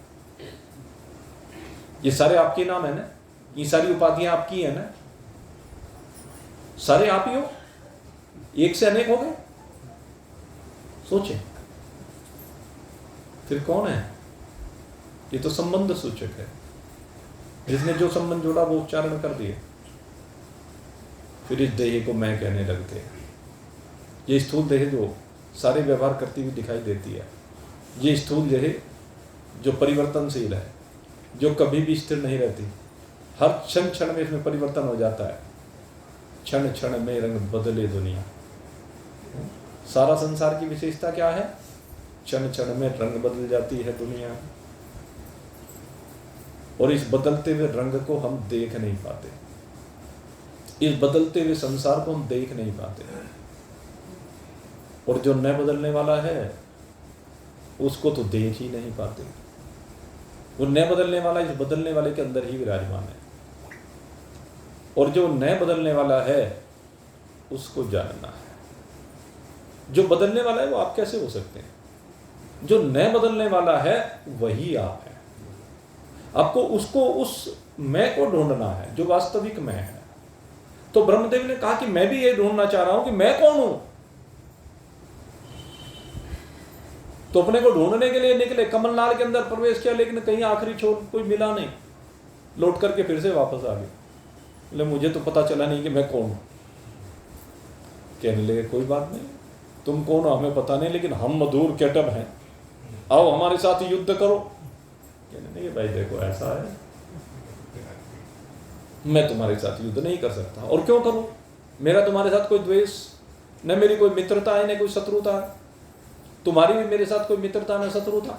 ये सारे आपके नाम है ना, ये सारी उपाधियां आपकी है ना, सारे आप ही हो, एक से अनेक हो गए। सोचें फिर कौन है? ये तो संबंध सूचक है, जिसने जो संबंध जोड़ा वो उच्चारण कर दिए। फिर इस देह को मैं कहने लगते हैं। ये स्थूल देह जो सारे व्यवहार करती हुई दिखाई देती है, ये स्थूल देह जो परिवर्तनशील है, जो कभी भी स्थिर नहीं रहती, हर क्षण क्षण में इसमें परिवर्तन हो जाता है। क्षण क्षण में रंग बदले दुनिया। सारा संसार की विशेषता क्या है? क्षण क्षण में रंग बदल जाती है दुनिया, और इस बदलते हुए रंग को हम देख नहीं पाते, इस बदलते हुए संसार को हम देख नहीं पाते। और जो न बदलने वाला है उसको तो देख ही नहीं पाते। वो न बदलने वाला इस बदलने वाले के अंदर ही विराजमान है, और जो न बदलने वाला है उसको जानना है। जो बदलने वाला है वो आप कैसे हो सकते हैं? जो न बदलने वाला है वही आप है। आपको उसको, उस मैं को ढूंढना है जो वास्तविक मैं है। तो ब्रह्मदेव ने कहा कि मैं भी ये ढूंढना चाह रहा हूं कि मैं कौन हूं। तो अपने को ढूंढने के लिए निकले, कमलनाल के अंदर प्रवेश किया, लेकिन कहीं आखिरी छोर कोई मिला नहीं, लौट करके फिर से वापस आ गए। बोले मुझे तो पता चला नहीं कि मैं कौन हूं। कहने लगे कोई बात नहीं, तुम कौन हो हमें पता नहीं, लेकिन हम मधुर कैटब हैं, आओ हमारे साथ युद्ध करो। कहने लगे भाई देखो ऐसा है, मैं तुम्हारे साथ युद्ध नहीं कर सकता। और क्यों करूं? मेरा तुम्हारे साथ कोई द्वेष न, मेरी कोई मित्रता है न कोई शत्रुता है। तुम्हारी भी मेरे साथ कोई मित्रता न शत्रुता,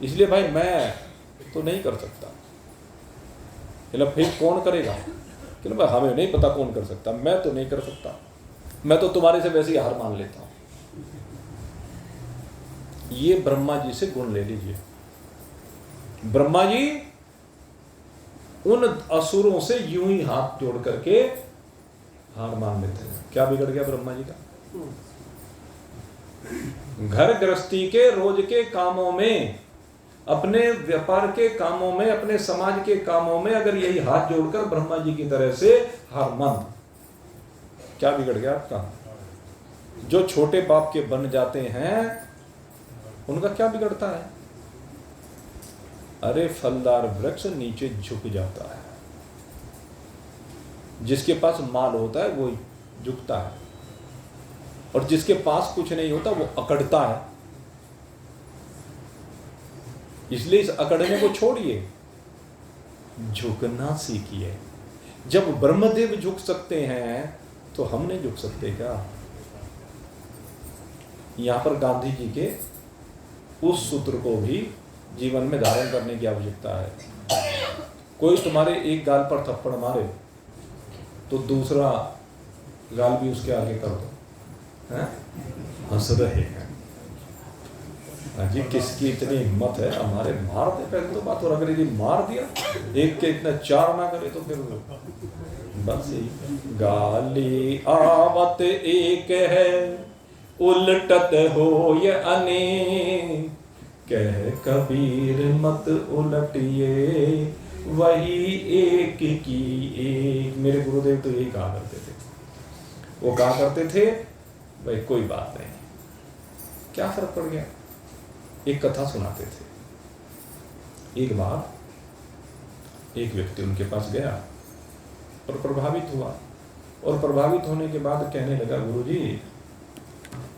इसलिए भाई मैं तो नहीं कर सकता। फिर कौन करेगा? कि भाई हमें नहीं पता कौन कर सकता, मैं तो नहीं कर सकता, मैं तो तुम्हारे से वैसे ही हार मान लेता हूं। ये ब्रह्मा जी से गुण ले लीजिए। ब्रह्मा जी उन असुरों से यूं ही हाथ जोड़ करके हार मान लेते हैं। क्या बिगड़ गया ब्रह्मा जी का? घर गृहस्थी के रोज के कामों में, अपने व्यापार के कामों में, अपने समाज के कामों में अगर यही हाथ जोड़कर ब्रह्मा जी की तरह से हार मान, क्या बिगड़ गया आपका? जो छोटे बाप के बन जाते हैं उनका क्या बिगड़ता है? अरे फलदार वृक्ष नीचे झुक जाता है, जिसके पास माल होता है वो झुकता है, और जिसके पास कुछ नहीं होता वो अकड़ता है। इसलिए इस अकड़ने को छोड़िए, झुकना सीखिए। जब ब्रह्मदेव झुक सकते हैं तो हम नहीं झुक सकते क्या? यहां पर गांधी जी के उस सूत्र को भी जीवन में धारण करने की आवश्यकता है। कोई तुम्हारे एक गाल पर थप्पड़ मारे तो दूसरा गाल भी उसके आगे कर दो, हंस रहे हैं जी, किसकी इतनी हिम्मत है? हमारे मार दे पहले तो बात, और अगर यदि मार दिया एक के इतना चार ना करे तो फिर बस यही। गाली आवत एक है, उलटत हो ये अनेक, कह कबीर मत उलटिए, वही एक की एक। मेरे गुरुदेव तो यही कहा करते थे। वो कहा करते थे भाई कोई बात नहीं, क्या फर्क पड़ गया। एक कथा सुनाते थे। एक बार एक व्यक्ति उनके पास गया और प्रभावित हुआ, और प्रभावित होने के बाद कहने लगा गुरुजी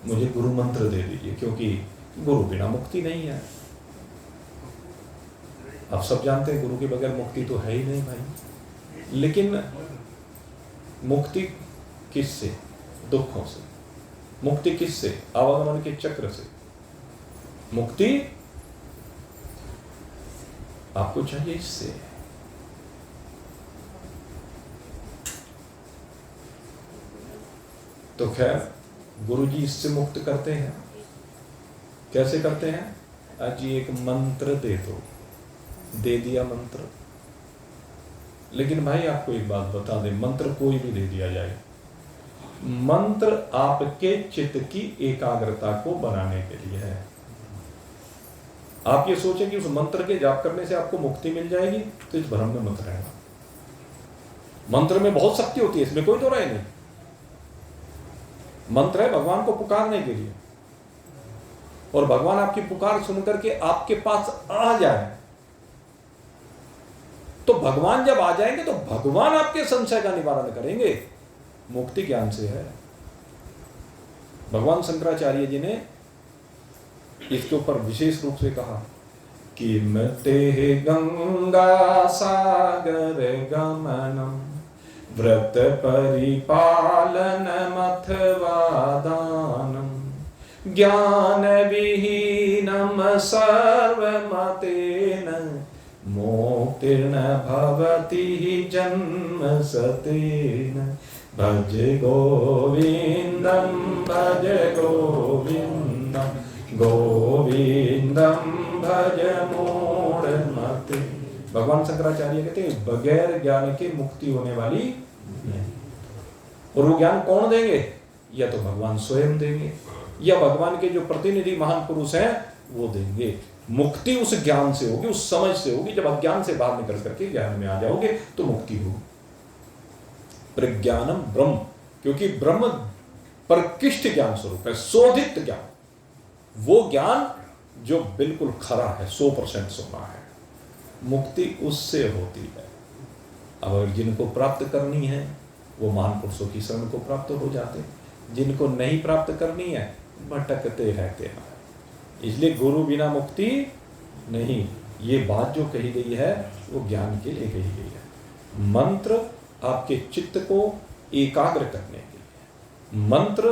मुझे गुरु मंत्र दे दीजिए, क्योंकि गुरु बिना मुक्ति नहीं है। आप सब जानते हैं गुरु के बगैर मुक्ति तो है ही नहीं भाई। लेकिन मुक्ति किससे? दुखों से। मुक्ति किससे? आवागमन के चक्र से। मुक्ति आपको चाहिए इससे। तो खैर गुरु जी इससे मुक्त करते हैं। कैसे करते हैं? आज ये एक मंत्र दे दो, दे दिया मंत्र। लेकिन भाई आपको एक बात बता दें, मंत्र कोई भी दे दिया जाए, मंत्र आपके चित्त की एकाग्रता को बनाने के लिए है। आप ये सोचें कि उस मंत्र के जाप करने से आपको मुक्ति मिल जाएगी, तो इस भ्रम में मत रहना। मंत्र में बहुत शक्ति होती है, इसमें कोई दो राय नहीं। मंत्र है भगवान को पुकारने के लिए, और भगवान आपकी पुकार सुनकर के आपके पास आ जाए, तो भगवान जब आ जाएंगे तो भगवान आपके संशय का निवारण करेंगे। मुक्ति ज्ञान से है। भगवान शंकराचार्य जी ने इसके ऊपर विशेष रूप से कहा कि मते गंगा सागर गमनम व्रत परिपालन अथवा दानम ज्ञान विहीनम सर्वमतेन मोक्तिर्न भवति जन्म सतेन भज गोविंदम भज गोविंदम गोविंदम भज मूढ़मते। भगवान शंकराचार्य कहते हैं बगैर ज्ञान के मुक्ति होने वाली नहीं। और वो ज्ञान कौन देंगे? या तो भगवान स्वयं देंगे, या भगवान के जो प्रतिनिधि महान पुरुष हैं वो देंगे। मुक्ति उस ज्ञान से होगी, उस समझ से होगी। जब अज्ञान से बाहर निकल करके ज्ञान में आ जाओगे तो मुक्ति होगी। प्रज्ञानम ब्रह्म, क्योंकि ब्रह्म परकिष्ट ज्ञान स्वरूप है, शोधित ज्ञान। वो ज्ञान जो बिल्कुल खरा है, 100% सोना है। मुक्ति उससे होती है। अगर जिनको प्राप्त करनी है वो महान पुरुषों की शरण को प्राप्त हो जाते, जिनको नहीं प्राप्त करनी है भटकते रहते हैं। इसलिए गुरु बिना मुक्ति नहीं। ये बात जो कही गई है वो ज्ञान के लिए कही गई है। मंत्र आपके चित्त को एकाग्र करने के लिए, मंत्र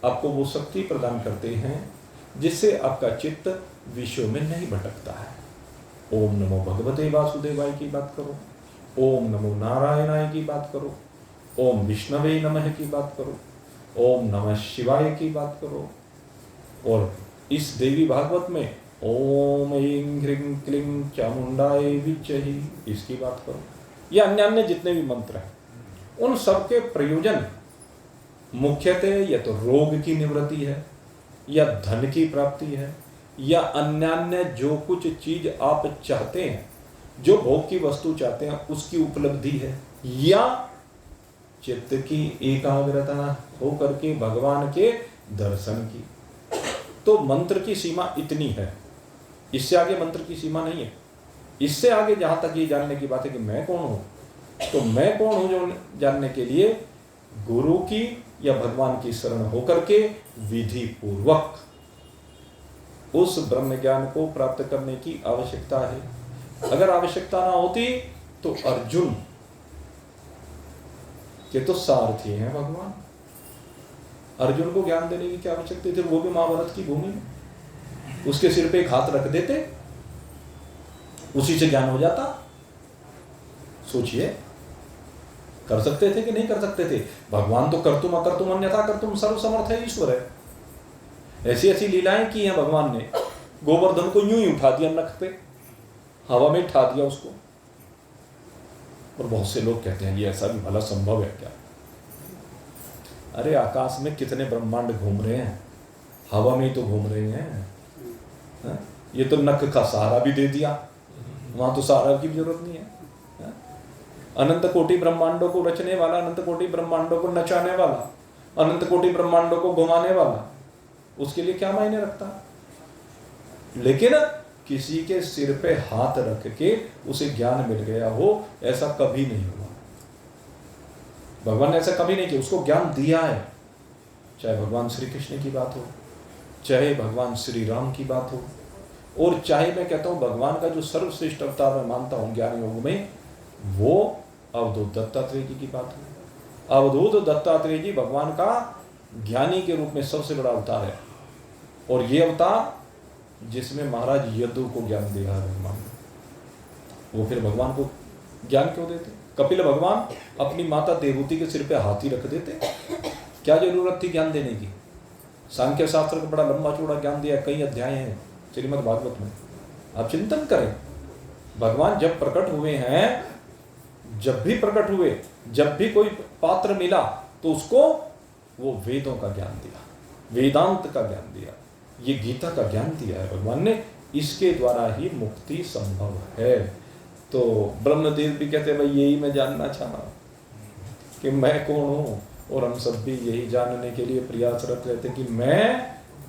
आपको वो शक्ति प्रदान करते हैं जिससे आपका चित्त विषयों में नहीं भटकता है। ओम नमो भगवते वासुदेवाय की बात करो, ओम नमो नारायणाय की बात करो, ओम विष्णवे नमः की बात करो, ओम नमः शिवाय की बात करो। और इस देवी भागवत में ओम ऐं ह्रीं क्लीं चामुंडाय विच्चहि इसकी बात करो, या अन्य अन्य जितने भी मंत्र हैं, उन सबके प्रयोजन मुख्यतः या तो रोग की निवृत्ति है, या धन की प्राप्ति है, या अन्य जो कुछ चीज आप चाहते हैं, जो भोग की वस्तु चाहते हैं उसकी उपलब्धि है, या चित्त की एकाग्रता हो करके भगवान के दर्शन की। तो मंत्र की सीमा इतनी है, इससे आगे मंत्र की सीमा नहीं है। इससे आगे जहां तक ये जानने की बात है कि मैं कौन हूं, तो मैं कौन हूं जो जानने के लिए गुरु की या भगवान की शरण होकर के विधि पूर्वक उस ब्रह्म ज्ञान को प्राप्त करने की आवश्यकता है। अगर आवश्यकता ना होती तो अर्जुन के तो सारथी हैं भगवान, अर्जुन को ज्ञान देने की क्या आवश्यकता थी? वो भी महाभारत की भूमि में उसके सिर पे एक हाथ रख देते, उसी से ज्ञान हो जाता। सोचिए, कर सकते थे कि नहीं कर सकते थे? भगवान तो कर्तुम अकर्तुम अन्यथा कर्तुम सर्वसमर्थ है, ईश्वर है। ऐसी ऐसी लीलाएं की हैं भगवान ने। गोवर्धन को यूं ही उठा दिया नख पे, हवा में उठा दिया उसको। और बहुत से लोग कहते हैं ये ऐसा भी भला संभव है क्या? अरे आकाश में कितने ब्रह्मांड घूम रहे हैं, हवा में ही तो घूम रहे हैं। ये तो नख का सहारा भी दे दिया, वहां तो सहारा की भी जरूरत नहीं है। अनंत कोटि ब्रह्मांडों को रचने वाला, अनंत कोटि ब्रह्मांडों को नचाने वाला, अनंत कोटि ब्रह्मांडों को घुमाने वाला, उसके लिए क्या मायने रखता? लेकिन किसी के सिर पे हाथ रख के उसे ज्ञान मिल गया हो, ऐसा कभी नहीं हुआ। भगवान ने ऐसा कभी नहीं किया, उसको ज्ञान दिया है। चाहे भगवान श्री कृष्ण की बात हो, चाहे भगवान श्री राम की बात हो, और चाहे मैं कहता हूँ भगवान का जो सर्वश्रेष्ठ अवतार मैं मानता हूँ ज्ञान योग में, वो अवधूत दत्तात्रेय जी की बात है। अवधूत दत्तात्रेय जी भगवान का ज्ञानी के रूप में सबसे बड़ा अवतार है। और ये अवतार जिसमें महाराज यदु को ज्ञान दे रहा है भगवान, वो फिर भगवान को ज्ञान क्यों देते? कपिल भगवान अपनी माता देवहूति के सिर पे हाथी रख देते, क्या जरूरत थी ज्ञान देने की? सांख्य शास्त्र का बड़ा लंबा चौड़ा ज्ञान दिया, कई अध्याय हैं श्रीमद् भागवत में। आप चिंतन करें, भगवान जब प्रकट हुए हैं, जब भी प्रकट हुए, जब भी कोई पात्र मिला तो उसको वो वेदों का ज्ञान दिया, वेदांत का ज्ञान दिया, ये गीता का ज्ञान दिया है भगवान ने। इसके द्वारा ही मुक्ति संभव है। तो ब्रह्मदेव भी कहते हैं भाई यही मैं जानना चाहा कि मैं कौन हूँ, और हम सब भी यही जानने के लिए प्रयासरत रहते कि मैं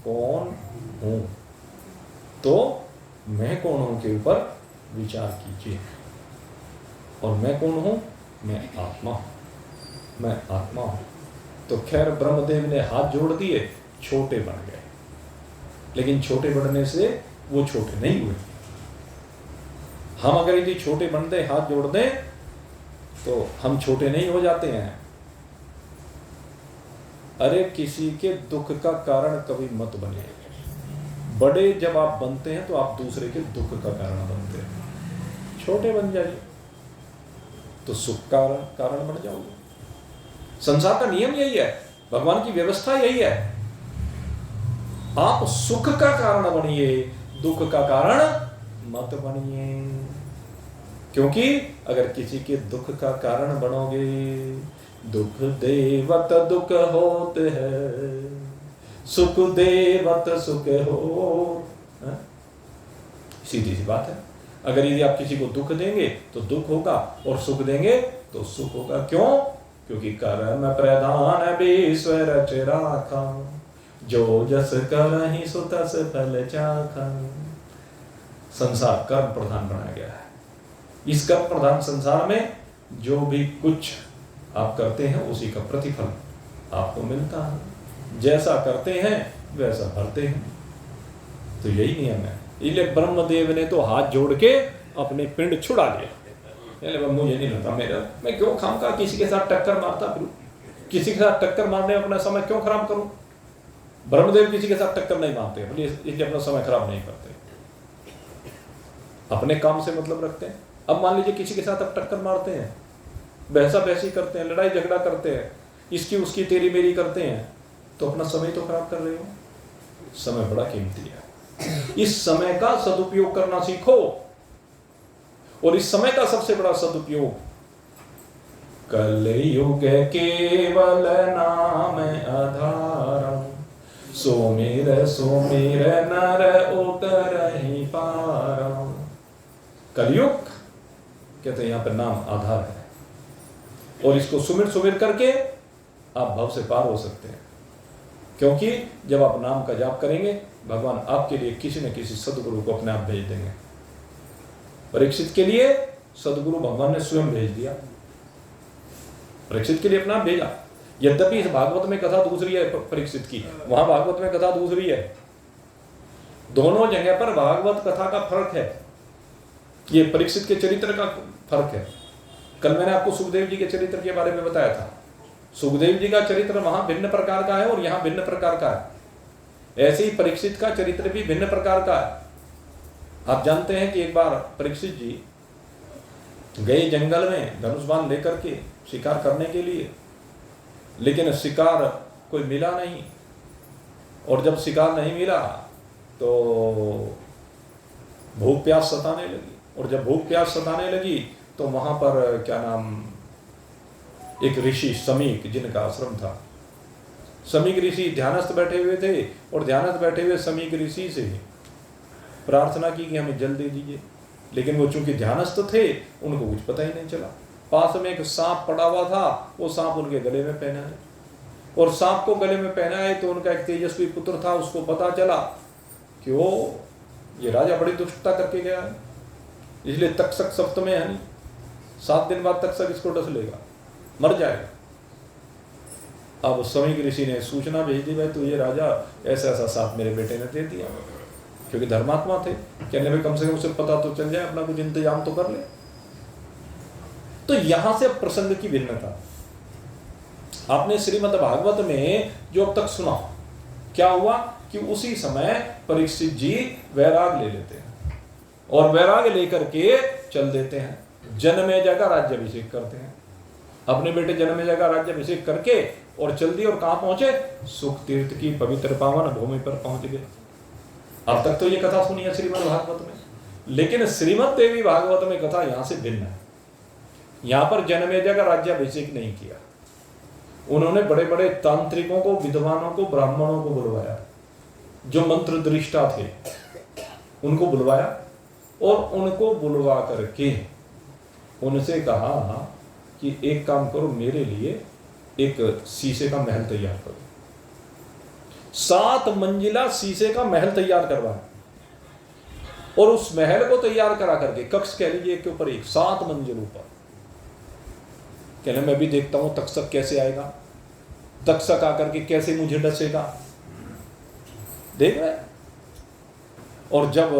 कौन हूँ। तो मैं कौन हूँ के ऊपर विचार कीजिए। और मैं कौन हूँ? मैं आत्मा हूँ, मैं आत्मा हूँ। तो खैर ब्रह्मदेव ने हाथ जोड़ दिए, छोटे बन गए, लेकिन छोटे बढ़ने से वो छोटे नहीं हुए। हम अगर यदि छोटे बन दें, हाथ जोड़ दें, तो हम छोटे नहीं हो जाते हैं। अरे किसी के दुख का कारण कभी मत बने। बड़े जब आप बनते हैं तो आप दूसरे के दुख का कारण बनते हैं। छोटे बन जाइए तो सुख का कारण बन जाओगे। संसार का नियम यही है, भगवान की व्यवस्था यही है। आप सुख का कारण बनिए, दुख का कारण मत बनिए। क्योंकि अगर किसी के दुख का कारण बनोगे, दुख देवत दुख होत है, सुख देवत सुख हो। सीधी सी बात है। अगर यदि आप किसी को दुख देंगे तो दुख होगा, और सुख देंगे तो सुख होगा। क्यों? क्योंकि कर्म प्रधान विश्व रच राखा, जो जस करहि सो तस फल चाखा। संसार कर्म प्रधान बनाया गया है। इस कर्म प्रधान संसार में जो भी कुछ आप करते हैं उसी का प्रतिफल आपको मिलता है। जैसा करते हैं वैसा भरते हैं। तो यही नियम है। इसलिए ब्रह्मदेव ने तो हाथ जोड़ के अपने पिंड छुड़ा लिया। मुझे नहीं लगता मैं क्यों खामखा किसी के साथ टक्कर मारता फिरूं, किसी के साथ टक्कर मारने में अपना समय क्यों खराब करूं। ब्रह्मदेव किसी के साथ टक्कर नहीं मारते, इसलिए अपना समय खराब नहीं करते, अपने काम से मतलब रखते हैं। अब मान लीजिए किसी के साथ आप टक्कर मारते हैं, बहसा बहसी करते हैं, लड़ाई झगड़ा करते हैं, इसकी उसकी तेरी मेरी करते हैं, तो अपना समय तो खराब कर रहे हो। समय बड़ा कीमती है। इस समय का सदुपयोग करना सीखो। और इस समय का सबसे बड़ा सदुपयोग, कलयुग केवल नाम आधार, सोमेर सोमेर नर उतरहि पार। कलयुग कहते हैं यहाँ पर नाम आधार है, और इसको सुमिर सुमिर करके आप भव से पार हो सकते हैं। क्योंकि जब आप नाम का जाप करेंगे, भगवान आपके लिए किसी न किसी सदगुरु को अपने आप भेज देंगे। परीक्षित के लिए सदगुरु भगवान ने स्वयं भेज दिया, परीक्षित के लिए अपना भेजा। यद्यपि इस भागवत में कथा दूसरी है परीक्षित की, वहां भागवत में कथा दूसरी है। दोनों जगह पर भागवत कथा का फर्क है, ये परीक्षित के चरित्र का फर्क है। कल मैंने आपको सुखदेव जी के चरित्र के बारे में बताया था। सुखदेव जी का चरित्र वहां भिन्न प्रकार का है और यहाँ भिन्न प्रकार का है। ऐसे ही परीक्षित का चरित्र भी भिन्न प्रकार का है। आप जानते हैं कि एक बार परीक्षित जी गए जंगल में धनुष बाण लेकर के शिकार करने के लिए, लेकिन शिकार कोई मिला नहीं। और जब शिकार नहीं मिला तो भूख प्यास सताने लगी, और जब भूख प्यास सताने लगी तो वहां पर क्या नाम, एक ऋषि समीक जिनका आश्रम था, समीक ऋषि ध्यानस्थ बैठे हुए थे, और ध्यानस्थ बैठे हुए समीक ऋषि से प्रार्थना की कि हमें जल दे दीजिए। लेकिन वो चूंकि ध्यानस्थ थे, उनको कुछ पता ही नहीं चला। पास में एक सांप पड़ा हुआ था, वो सांप उनके गले में पहनाए, और सांप को गले में पहनाए तो उनका एक तेजस्वी पुत्र था, उसको पता चला कि वो ये राजा बड़ी दुष्टता करके गया है, इसलिए तक्षक सप्त में है नहीं, 7 दिन बाद तक्षक इसको डस लेगा, मर जाएगा। अब समीक ऋषि ने सूचना भेज दी, भाई तो ये राजा ऐसा ऐसा सांप मेरे बेटे ने दे दिया। क्योंकि धर्मात्मा थे, कहने में कम से कम उसे पता तो चल जाए, अपना कुछ इंतजाम तो कर ले। तो यहां से प्रसंग की भिन्नता। आपने श्रीमद् भागवत में जो अब तक सुना, क्या हुआ कि उसी समय परीक्षित जी वैराग ले लेते हैं और वैराग लेकर के चल देते हैं, जनमेजय का राज्याभिषेक करते हैं। अपने बेटे जनमेजय का राज्याभिषेक करके और चल दिए, और कहां पहुंचे? सुख तीर्थ की पवित्र पावन भूमि पर पहुंच गए। अब तक तो ये कथा सुनी है श्रीमद् भागवत में, लेकिन श्रीमद् देवी भागवत में कथा यहां से भिन्न है। यहां पर जनमेजय का राज्याभिषेक नहीं किया, उन्होंने बड़े बड़े तांत्रिकों को, विद्वानों को, ब्राह्मणों को बुलवाया, जो मंत्र दृष्टा थे उनको बुलवाया, और उनको बुलवा करके उनसे कहा कि एक काम करो, मेरे लिए एक शीशे का महल तैयार करो। 7 मंजिला शीशे का महल तैयार करवाया, और उस महल को तैयार करा करके, कक्ष कह लीजिए एक के ऊपर एक, 7 मंजिलों पर। कहने मैं भी देखता हूं तक्षक कैसे आएगा, तक्षक आकर के कैसे मुझे डसेगा, देख रहे। और जब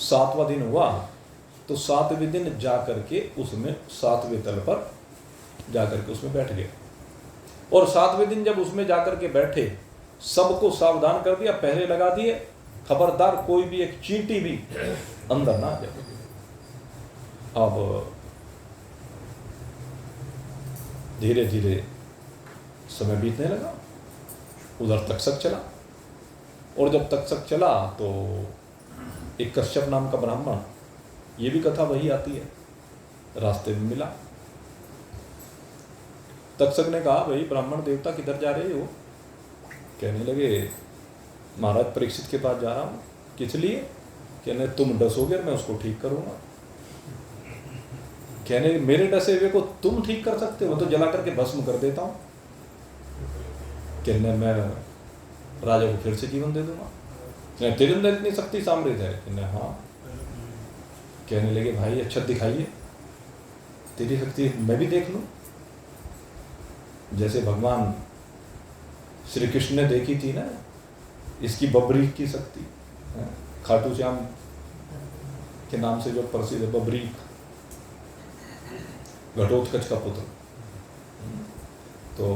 7वां दिन हुआ तो 7वें दिन जाकर के उसमें 7वें तल पर जाकर के उसमें बैठ गए, और 7वें दिन जब उसमें जाकर के बैठे, सबको सावधान कर दिया, पहरे लगा दिए, खबरदार कोई भी एक चींटी भी अंदर ना आ जाए। अब धीरे धीरे समय बीतने लगा, उधर तक्षक चला, और जब तक्षक चला तो एक कश्यप नाम का ब्राह्मण, ये भी कथा वही आती है, रास्ते में मिला। तक्षक ने कहा भाई ब्राह्मण देवता किधर जा रहे हो? कहने लगे महाराज परीक्षित के पास जा रहा हूँ। किस लिए? कहने तुम डसोगे मैं उसको ठीक करूँगा। कहने मेरे डसे हुए को तुम ठीक कर सकते हो? तो जला करके भस्म कर देता हूँ। कहने मैं राजा को फिर से जीवन दे दूंगा। तेरे अंदर इतनी शक्ति सामरित है? कहने हाँ। कहने लगे भाई अच्छा दिखाइए तेरी शक्ति, मैं भी देख लूं। जैसे भगवान श्री कृष्ण ने देखी थी ना इसकी बबरीक की शक्ति, खाटू श्याम के नाम से जो प्रसिद्ध है, बबरीक, घटोत्कच का पुत्र। तो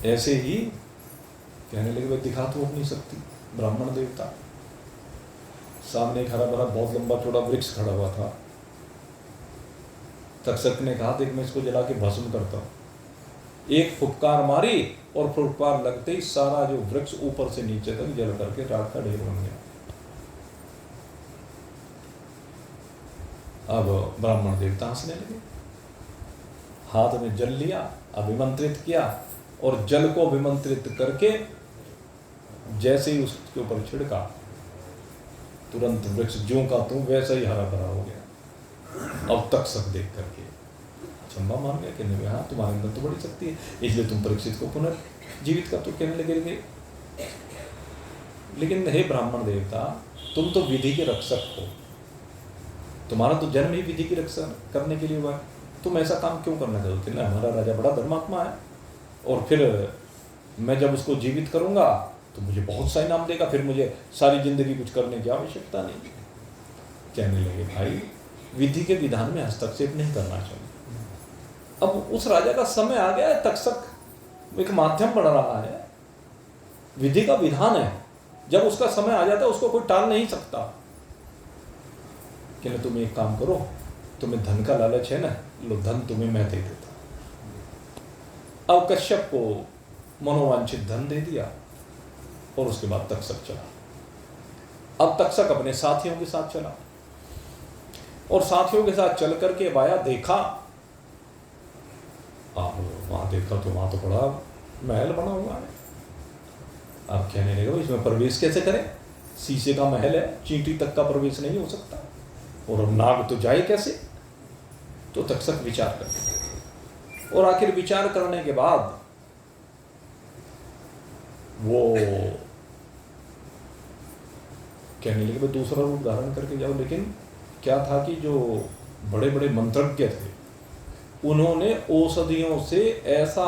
ऐसे ही कहने लगे भाई दिखा तो अपनी शक्ति। ब्राह्मण देवता सामने एक हरा भरा बहुत लंबा चौड़ा वृक्ष खड़ा हुआ था। तक्षक ने कहा देख मैं इसको जला के भस्म करता हूं। एक फुफकार मारी और फुफकार लगते ही सारा जो वृक्ष ऊपर से नीचे तक जल करके राख का ढेर बन गया। अब ब्राह्मण देवता हंसने लगे, हाथ में जल लिया, अभिमंत्रित किया, और जल को अभिमंत्रित करके जैसे ही उसके ऊपर छिड़का तुरंत वृक्ष ज्यों का त्यों वैसा ही हरा भरा हो गया। अब तक्षक देख करके अचंभा मान गया, कहने लगे हाँ तुम्हारे अंदर तो बड़ी शक्ति है, इसलिए तुम परीक्षित को पुनर्जीवित कर। तो कहने लगे लेकिन हे ब्राह्मण देवता तुम तो विधि के रक्षक हो, तुम्हारा तो जन्म ही विधि की रक्षा करने के लिए हुआ है, तुम ऐसा काम क्यों करना चाहते हो? हमारा राजा बड़ा धर्मात्मा है, और फिर मैं जब उसको जीवित करूंगा तो मुझे बहुत सा इनाम देगा, फिर मुझे सारी जिंदगी कुछ करने की आवश्यकता नहीं। कहने लगे भाई विधि के विधान में हस्तक्षेप नहीं करना चाहिए। अब उस राजा का समय आ गया है, तक्षक एक माध्यम बन रहा है, विधि का विधान है, जब उसका समय आ जाता है उसको कोई टाल नहीं सकता। कहने तुम एक काम करो, तुम्हें धन का लालच है ना, लो धन तुम्हें मैं दे देता। अब कश्यप को मनोवांछित धन दे दिया, और उसके बाद तक्षक चला। अब तक्षक अपने साथियों के साथ चला, और साथियों के साथ चल करके आया, देखा वहां देखा तो वहां तो बड़ा महल बना हुआ है। अब कहने लगे इसमें प्रवेश कैसे करें? शीशे का महल है, चींटी तक का प्रवेश नहीं हो सकता, और अब नाग तो जाए कैसे? तो तक्षक विचार करते, और आखिर विचार करने के बाद वो कहने लगे दूसरा रूप धारण करके जाओ। लेकिन क्या था कि जो बड़े बड़े मंत्रज्ञ थे उन्होंने औषधियों से ऐसा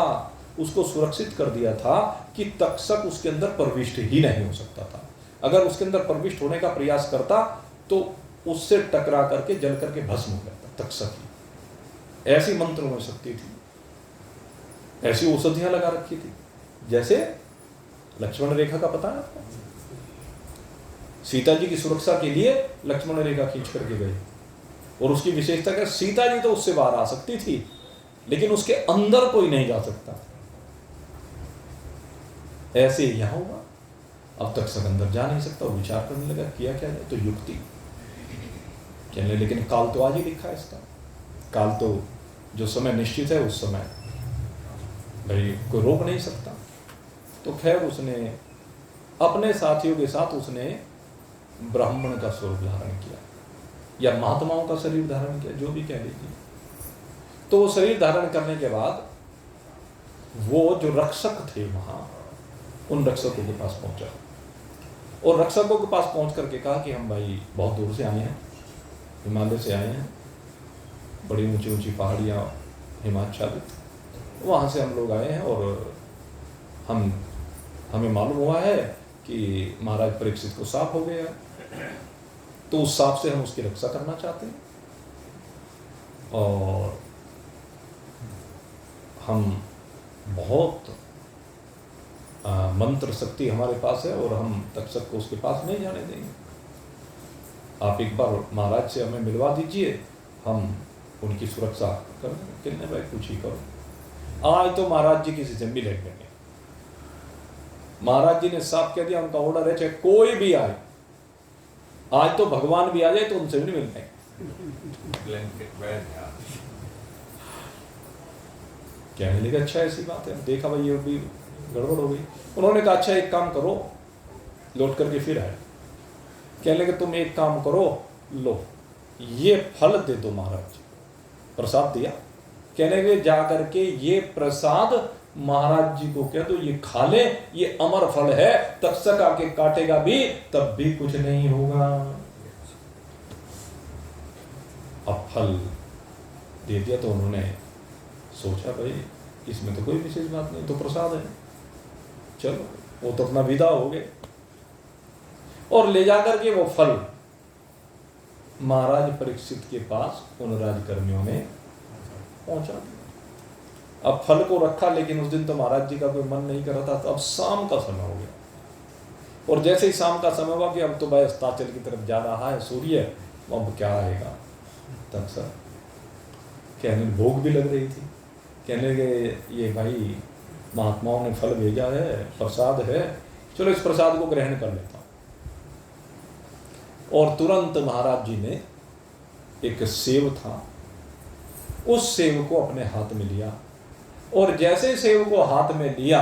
उसको सुरक्षित कर दिया था कि तक्षक उसके अंदर प्रविष्ट ही नहीं हो सकता था। अगर उसके अंदर प्रविष्ट होने का प्रयास करता तो उससे टकरा करके जल करके भस्म हो जाता तक्षक ही। ऐसी मंत्रों में शक्ति थी, ऐसी औषधियां लगा रखी थी। जैसे लक्ष्मण रेखा का पता है आपको, सीता जी की सुरक्षा के लिए लक्ष्मण रेखा खींच करके गए, और उसकी विशेषता क्या, सीता जी तो उससे बाहर आ सकती थी लेकिन उसके अंदर कोई नहीं जा सकता। ऐसे यहां हुआ, अब तक सब अंदर जा नहीं सकता। वो विचार करने लगा किया क्या जाए, तो युक्ति कहने, लेकिन काल तो आज ही लिखा है इसका, काल तो जो समय निश्चित है उस समय भाई कोई रोक नहीं सकता। तो खैर उसने अपने साथियों के साथ उसने ब्राह्मण का स्वरूप धारण किया या महात्माओं का शरीर धारण किया, जो भी कह लीजिए। तो वो शरीर धारण करने के बाद वो जो रक्षक थे वहां, उन रक्षकों के पास पहुंचा और रक्षकों के पास पहुंच करके कहा कि हम भाई बहुत दूर से आए हैं, हिमालय से आए हैं, बड़ी ऊंची ऊंची पहाड़ियां हिमाच्छादित, वहां से हम लोग आए हैं और हमें मालूम हुआ है कि महाराज परीक्षित को साप हो गया, तो उस साप से हम उसकी रक्षा करना चाहते हैं और हम बहुत मंत्र शक्ति हमारे पास है और हम तक्षक को उसके पास नहीं जाने देंगे। आप एक बार महाराज से हमें मिलवा दीजिए, हम उनकी सुरक्षा कर देंगे। कहने भाई कुछ ही करो, आज तो महाराज जी किसी से मिलेंगे नहीं। महाराज जी ने साफ कह दिया, उनका ऑर्डर है चाहे कोई भी आए, आज तो भगवान भी आ जाए तो उनसे भी नहीं मिलते। कहने लगे अच्छा ऐसी बात है, देखा भाई ये भी गड़बड़ हो गई। उन्होंने कहा अच्छा एक काम करो, लौट करके फिर आए। कहने लगे तुम एक काम करो, लो ये फल दे दो महाराज जी, प्रसाद दिया। कहने लगे जा करके ये प्रसाद महाराज जी को कह दो ये खा ले, ये अमर फल है, तक्षक आके काटेगा भी तब भी कुछ नहीं होगा। अब फल दे दिया तो उन्होंने सोचा भाई इसमें तो कोई विशेष बात नहीं, तो प्रसाद है, चलो वो तो अपना विदा हो गए और ले जाकर के वो फल महाराज परीक्षित के पास उन राजकर्मियों ने पहुंचा दिया। अब फल को रखा, लेकिन उस दिन तो महाराज जी का कोई मन नहीं कर रहा था, तो अब शाम का समय हो गया और जैसे ही शाम का समय हुआ कि अब तो भाई अस्ताचल की तरफ जा रहा है सूर्य, अब क्या आएगा तब सर। कहने भूख भी लग रही थी, कहने लगे ये भाई महात्माओं ने फल भेजा है, प्रसाद है, चलो इस प्रसाद को ग्रहण कर लेता हूं। और तुरंत महाराज जी ने एक सेव था, उस सेव को अपने हाथ में लिया और जैसे सेव को हाथ में लिया,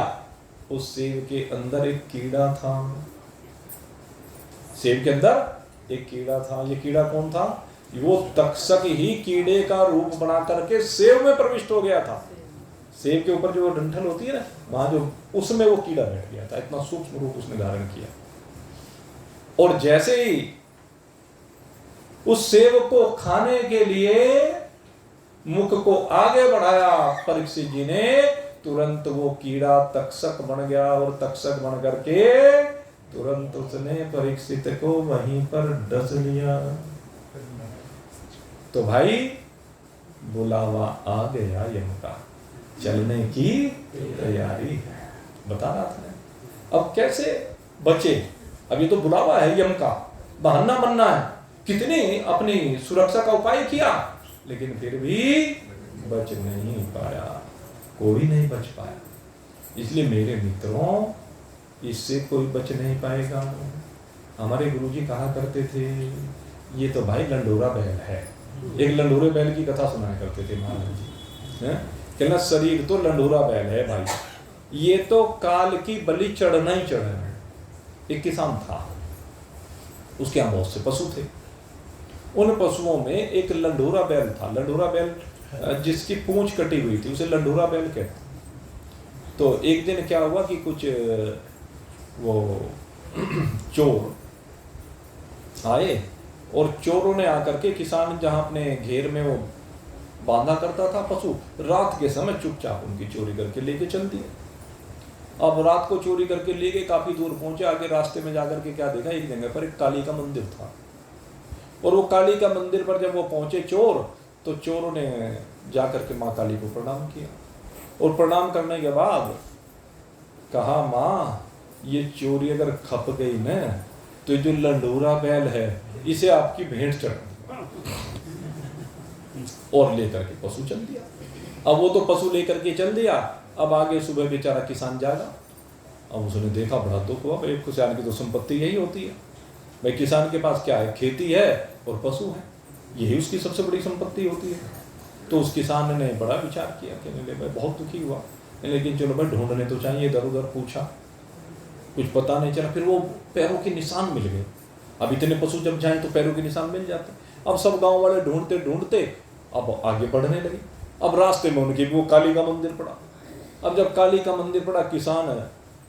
उस सेव के अंदर एक कीड़ा था। सेव के अंदर एक कीड़ा था। ये कीड़ा कौन था? वो तक्षक ही कीड़े का रूप बना करके सेव में प्रविष्ट हो गया था। सेव के ऊपर जो डंठल होती है ना, वहां जो उसमें वो कीड़ा बैठ गया था। इतना सूक्ष्म रूप उसने धारण किया और जैसे ही उस सेव को खाने के लिए मुख को आगे बढ़ाया परीक्षित जी ने, तुरंत वो कीड़ा तक्षक बन गया और तक्षक बन करके तुरंत उसने परीक्षित को वहीं पर डस लिया। तो भाई बुलावा आ गया यम का, चलने की तैयारी है, बता रहा था। अब कैसे बचे? अब ये तो बुलावा है यम का, बहाना बनना है। कितनी अपनी सुरक्षा का उपाय किया, लेकिन फिर भी बच नहीं पाया, कोई नहीं बच पाया। इसलिए मेरे मित्रों, इससे कोई बच नहीं पाएगा। हमारे गुरुजी कहा करते थे, ये तो भाई लंडोरा बैल है। एक लंडोरे बैल की कथा सुनाया करते थे महाराज जी, कहना शरीर तो लंडोरा बैल है भाई, ये तो काल की बलि चढ़ना ही चढ़ना है। एक किसान था, उसके यहाँ बहुत से पशु थे। उन पशुओं में एक लंडोरा बैल था। लंडोरा बैल जिसकी पूंछ कटी हुई थी, उसे लंडोरा बैल कहते। तो एक दिन क्या हुआ कि कुछ वो चोर आए और चोरों ने आकर के किसान जहां अपने घेर में वो बांधा करता था पशु, रात के समय चुपचाप उनकी चोरी करके लेके चल दिए। अब रात को चोरी करके ले गए, काफी दूर पहुंचे, आगे रास्ते में जाकर के क्या देखा, एक जगह पर एक काली का मंदिर था। और वो काली का मंदिर पर जब वो पहुंचे चोर, तो चोरों ने जाकर के माँ काली को प्रणाम किया, और प्रणाम करने के बाद कहा, माँ ये चोरी अगर खप गई न, तो जो लंडूरा बैल है इसे आपकी भेंट चढ़, और लेकर के पशु चल दिया। अब वो तो पशु लेकर के चल दिया। अब आगे सुबह बेचारा किसान जागा, अब उसने देखा, बड़ा दुख हुआ। भाई किसान की तो संपत्ति यही होती है, भाई किसान के पास क्या है, खेती है और पशु है, यही उसकी सबसे बड़ी संपत्ति होती है। तो उस किसान ने बड़ा विचार किया, कहने लगे भाई बहुत दुखी हुआ, लेकिन चलो भाई ढूंढने तो चाहिए, इधर उधर पूछा, कुछ पता नहीं चला। फिर वो पैरों के निशान मिल गए। अब इतने पशु जब जाएं तो पैरों के निशान मिल जाते। अब सब गांव वाले ढूंढते ढूंढते अब आगे बढ़ने लगे। अब रास्ते में उनके वो काली का मंदिर पड़ा। अब जब काली का मंदिर पड़ा, किसान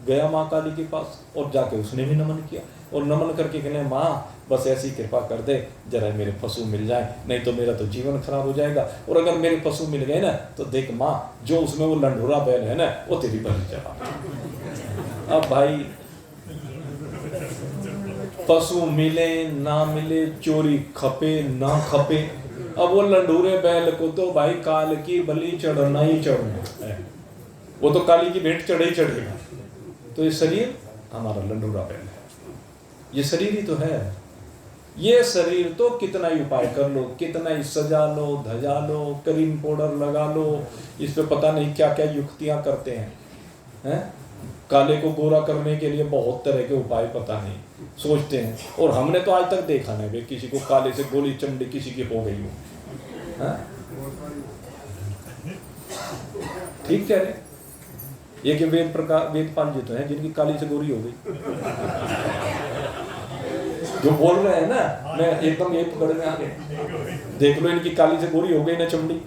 गया माँ काली के पास, और जाके उसने भी नमन किया, और नमन करके कहने, माँ बस ऐसी कृपा कर दे, जरा मेरे पशु मिल जाए, नहीं तो मेरा तो जीवन खराब हो जाएगा। और अगर मेरे पशु मिल गए ना, तो देख माँ, जो उसमें वो लंडूरा बैल है ना, वो तेरी बलि चढ़ा। अब भाई पशु मिले ना मिले, चोरी खपे ना खपे, अब वो लंडूरे बैल को तो भाई काल की बलि चढ़ना ही चढ़ना है, वो तो काली की भेंट चढ़े ही चढ़ेगा। तो ये शरीर हमारा लंडूरा बैल है, ये शरीर ही तो है। ये शरीर तो कितना ही उपाय कर लो, कितना ही सजा लो, धजा लो, क्रीम पाउडर लगा लो, इस पे पता नहीं क्या क्या युक्तियां करते हैं। काले को गोरा करने के लिए बहुत तरह के उपाय पता नहीं सोचते हैं, और हमने तो आज तक देखा नहीं भाई किसी को काले से गोली चमड़ी किसी की हो गई हो। ठीक कह रहे, ये कि वेदपाल जी तो हैं जिनकी काली से गोरी हो गई। जो बोल रहे हैं ना, मैं एकदम ये पकड़ में आ गए, देख लो इनकी काली से गोरी हो गई ना चमड़ी।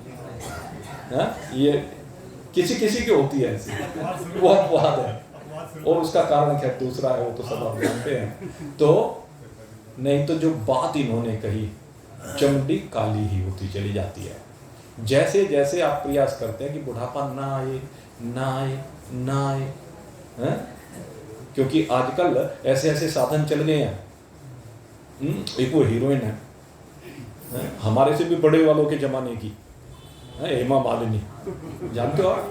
ये किसी किसी की होती है ऐसी, वो अपवाद है, और उसका कारण क्या दूसरा है, वो तो सब आप जानते हैं। तो नहीं तो जो बात इन्होंने कही, चमड़ी काली ही होती चली जाती है। जैसे जैसे आप प्रयास करते हैं कि बुढ़ापा ना आए ना आए ना आए, क्योंकि आजकल ऐसे ऐसे साधन चल गए हैं। एक वो हीरोइन है, हमारे से भी बड़े वालों के जमाने की, हेमा मालिनी, जानते हो आप?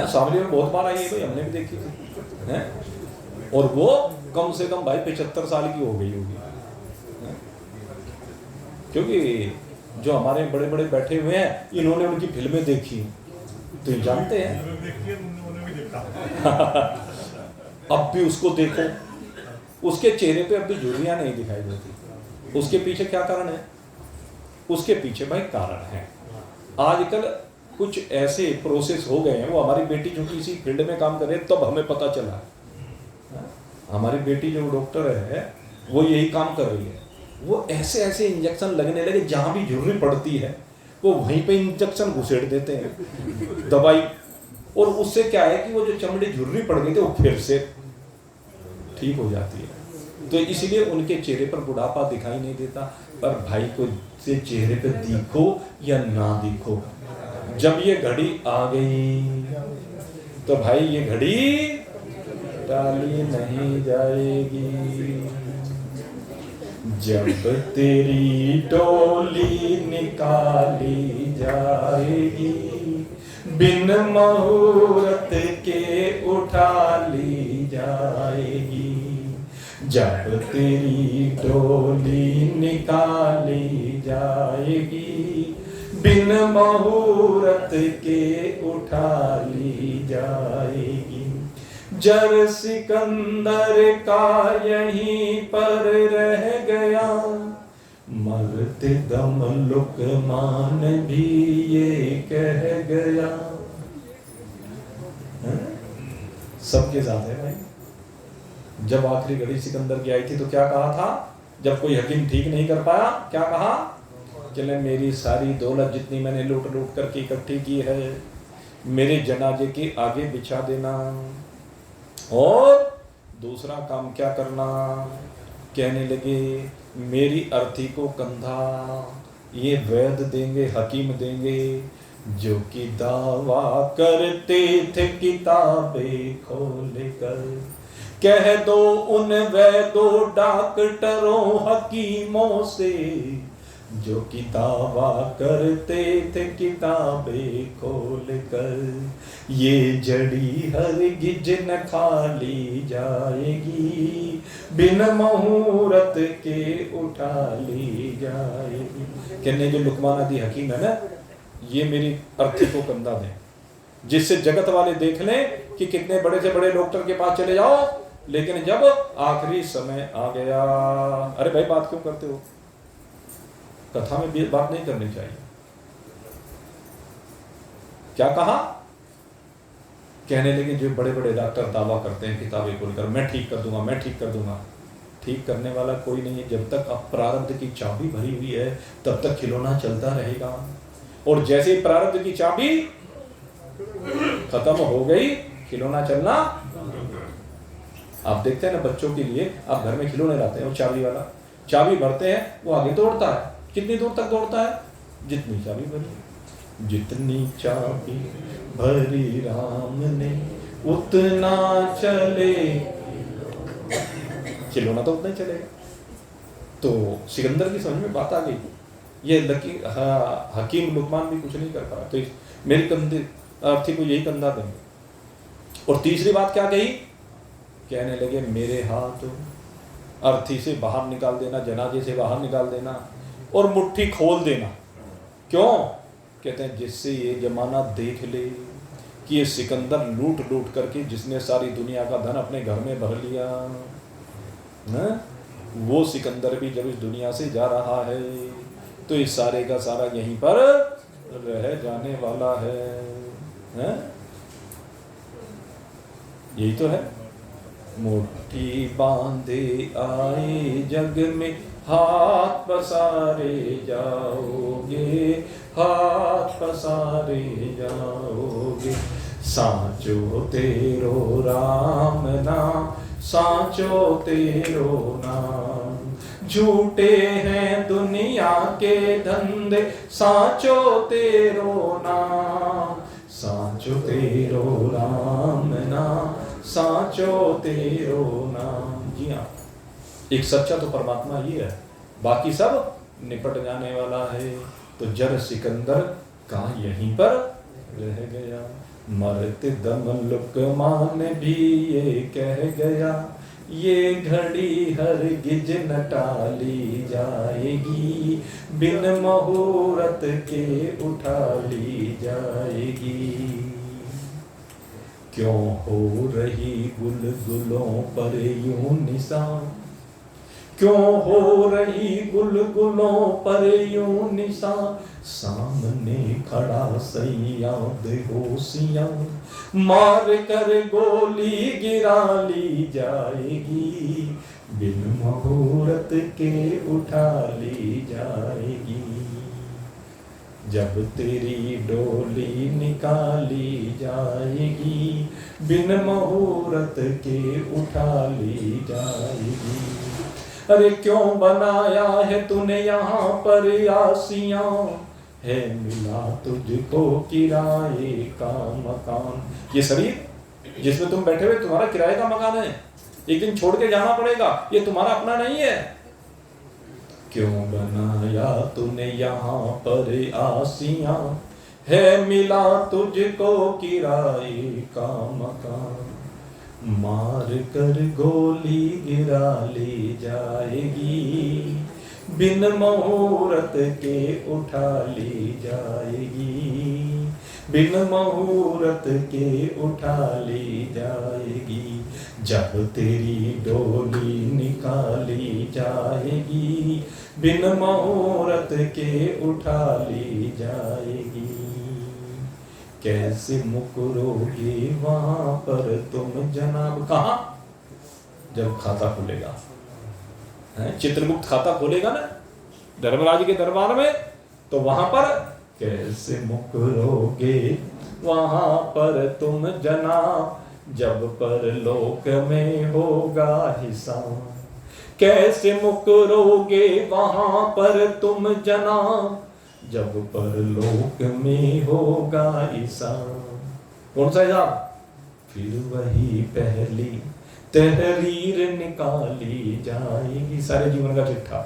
सामने में बहुत बार आई है भाई, हमने भी देखी थी। और वो कम से कम भाई 75 साल की हो गई होगी। क्योंकि जो हमारे बड़े बड़े बैठे हुए हैं, इन्होंने उनकी फिल्में देखी, तो ये जानते हैं। अब भी उसको देखो, उसके चेहरे पे अब भी झुर्रियां नहीं दिखाई देती। उसके पीछे क्या कारण है? उसके पीछे भाई कारण है, आजकल कुछ ऐसे प्रोसेस हो गए हैं। वो हमारी बेटी जो इसी फील्ड में काम कर रही है, तब हमें पता चला। हमारी बेटी जो डॉक्टर है, वो यही काम कर रही है। वो ऐसे ऐसे इंजेक्शन लगने लगे, जहां भी झुर्री पड़ती है वो वहीं पे इंजेक्शन घुसेड़ देते हैं, दवाई। और उससे क्या है कि वो जो चमड़ी झुर्री पड़ गई थी, वो फिर से ठीक हो जाती है। तो इसीलिए उनके चेहरे पर बुढ़ापा दिखाई नहीं देता। पर भाई को से चेहरे पे दिखो या ना दिखो, जब ये घड़ी आ गई तो भाई ये घड़ी टाली नहीं जाएगी। जब तेरी टोली निकाली जाएगी, बिन मुहूर्त के उठा ली जाएगी। जब तेरी टोली निकाली जाएगी, बिन मुहूर्त के उठा ली जाएगी। जर सिकंदर का यहीं पर रह गया, मरते दम लुकमान भी ये कह गया। सबके साथ है भाई। जब आखिरी घड़ी सिकंदर की आई थी तो क्या कहा था? जब कोई हकीम ठीक नहीं कर पाया, क्या कहा? चले मेरी सारी दौलत जितनी मैंने लूट लूट करके इकट्ठी की है, मेरे जनाजे के आगे बिछा देना, और दूसरा काम क्या करना? कहने लगे मेरी अर्थी को कंधा ये वैद देंगे, हकीम देंगे, जो कि दावा करते थे किताबें खोल कर। कह दो उन वैदों डॉक्टरों हकीमों से, जो कि दावा करते थे किताबें खोल कर, ये जड़ी हरगिज न खाली जाएगी, बिन मुहूर्त के उठा ली जाएगी। कहने जो लुकमान आदि हकीम है ना, ये मेरी अर्थी को कंधा दें, जिससे जगत वाले देख लें कि कितने बड़े से बड़े डॉक्टर के पास चले जाओ, लेकिन जब आखिरी समय आ गया, अरे भाई बात क्यों करते हो, कथा में भी बात नहीं करनी चाहिए। क्या कहा? कहने लगे जो बड़े बड़े डॉक्टर दावा करते हैं किताबें खोलकर, मैं ठीक कर दूंगा, मैं ठीक कर दूंगा। ठीक करने वाला कोई नहीं है। जब तक प्रारब्ध की चाबी भरी हुई है तब तक खिलौना चलता रहेगा, और जैसे ही प्रारब्ध की चाबी खत्म हो गई, खिलौना चलना। आप देखते हैं ना, बच्चों के लिए आप घर में खिलौने लाते हैं, वो चाबी वाला, चाबी भरते हैं, वो आगे दौड़ता है। कितनी दूर तक दौड़ता है? जितनी चाबी भरी। जितनी चाबी भरी राम ने उतना चले, खिलौना तो उतना ही चलेगा। तो सिकंदर की समझ में बात आ गई। ये हकीम लुकमान भी कुछ नहीं कर पाया, तो मेरी कंधे अर्थी को यही कंधा देंगे। और तीसरी बात क्या कही? कहने लगे मेरे हाथ अर्थी से बाहर निकाल देना, जनाजे से बाहर निकाल देना और मुट्ठी खोल देना। क्यों? कहते हैं जिससे ये जमाना देख ले कि ये सिकंदर लूट लूट करके जिसने सारी दुनिया का धन अपने घर में भर लिया न, वो सिकंदर भी जब इस दुनिया से जा रहा है तो इस सारे का सारा यहीं पर रह जाने वाला है? यही तो है। मुट्ठी बांधे आए जग में, हाथ पसारे जाओगे, हाथ पसारे जाओगे। साचो तेरो राम नाम, साचो तेरो नाम। झूठे हैं दुनिया के धंधे, साचो तेरो नाम, साचो तेरो राम नाम, साचो तेरो नाम। जी हाँ, एक सच्चा तो परमात्मा ही है, बाकी सब निपट जाने वाला है। तो जर सिकंदर का यहीं पर रह गया, मरते दम लुकमान भी ये कह गया, ये घड़ी हरगिज न टाली जाएगी, बिन मुहूर्त के उठा ली जाएगी। क्यों हो रही गुलगुलों पर यूं निशान, क्यों हो रही गुलगुलों पर यूं निशान। सामने खड़ा सैयद होशियां, मार कर गोली गिरा ली जाएगी, बिन मुहूर्त के उठा ली जाएगी। जब तेरी डोली निकाली जाएगी, बिन मुहूर्त के उठा ली जाएगी। अरे क्यों बनाया है तूने यहाँ पर आसियां, है मिला तुझको किराए का मकान। ये शरीर जिसमें तुम बैठे हुए तुम्हारा किराए का मकान है, एक दिन छोड़ के जाना पड़ेगा, ये तुम्हारा अपना नहीं है। क्यों बनाया तूने यहाँ पर आसियां, है मिला तुझको किराए का मकान। मार कर गोली गिरा ली जाएगी, बिन मुहूर्त के उठा ली जाएगी, बिन मुहूर्त के उठा ली जाएगी। जब तेरी डोली निकाली जाएगी, बिन मुहूर्त के उठा ली जाएगी। कैसे मुकरोगे वहां पर तुम जनाब। कहाँ? जब खाता खुलेगा, चित्रगुप्त खाता खोलेगा ना धर्मराज के दरबार में, तो वहां पर कैसे मुकरोगे वहां पर तुम जनाब, जब पर लोक में होगा हिसाब। कैसे मुकरोगे वहां पर तुम जना, जब परलोक में होगा हिसाब। कौन सा हिसाब? फिर वही पहली तहरीर निकाली जाएगी, सारे जीवन का चिट्ठा।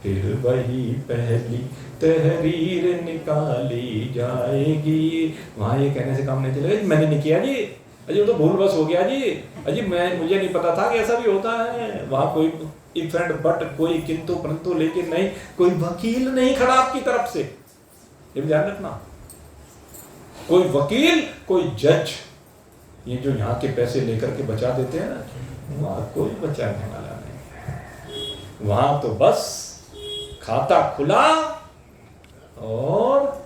फिर वही पहली तहरीर निकाली जाएगी। वहां ये कहने से काम नहीं चलेगा, मैंने नहीं किया जी, अजी वो तो भूल बस हो गया जी, अजी मुझे नहीं पता था कि ऐसा भी होता है। वहां कोई इफ एंड बट, कोई किंतु परंतु, लेकिन नहीं, कोई वकील नहीं खड़ा आपकी तरफ से, ये ध्यान रखना। कोई वकील, कोई जज, ये जो यहाँ के पैसे लेकर के बचा देते हैं ना, वहां कोई बचाने वाला नहीं। वहां तो बस खाता खुला और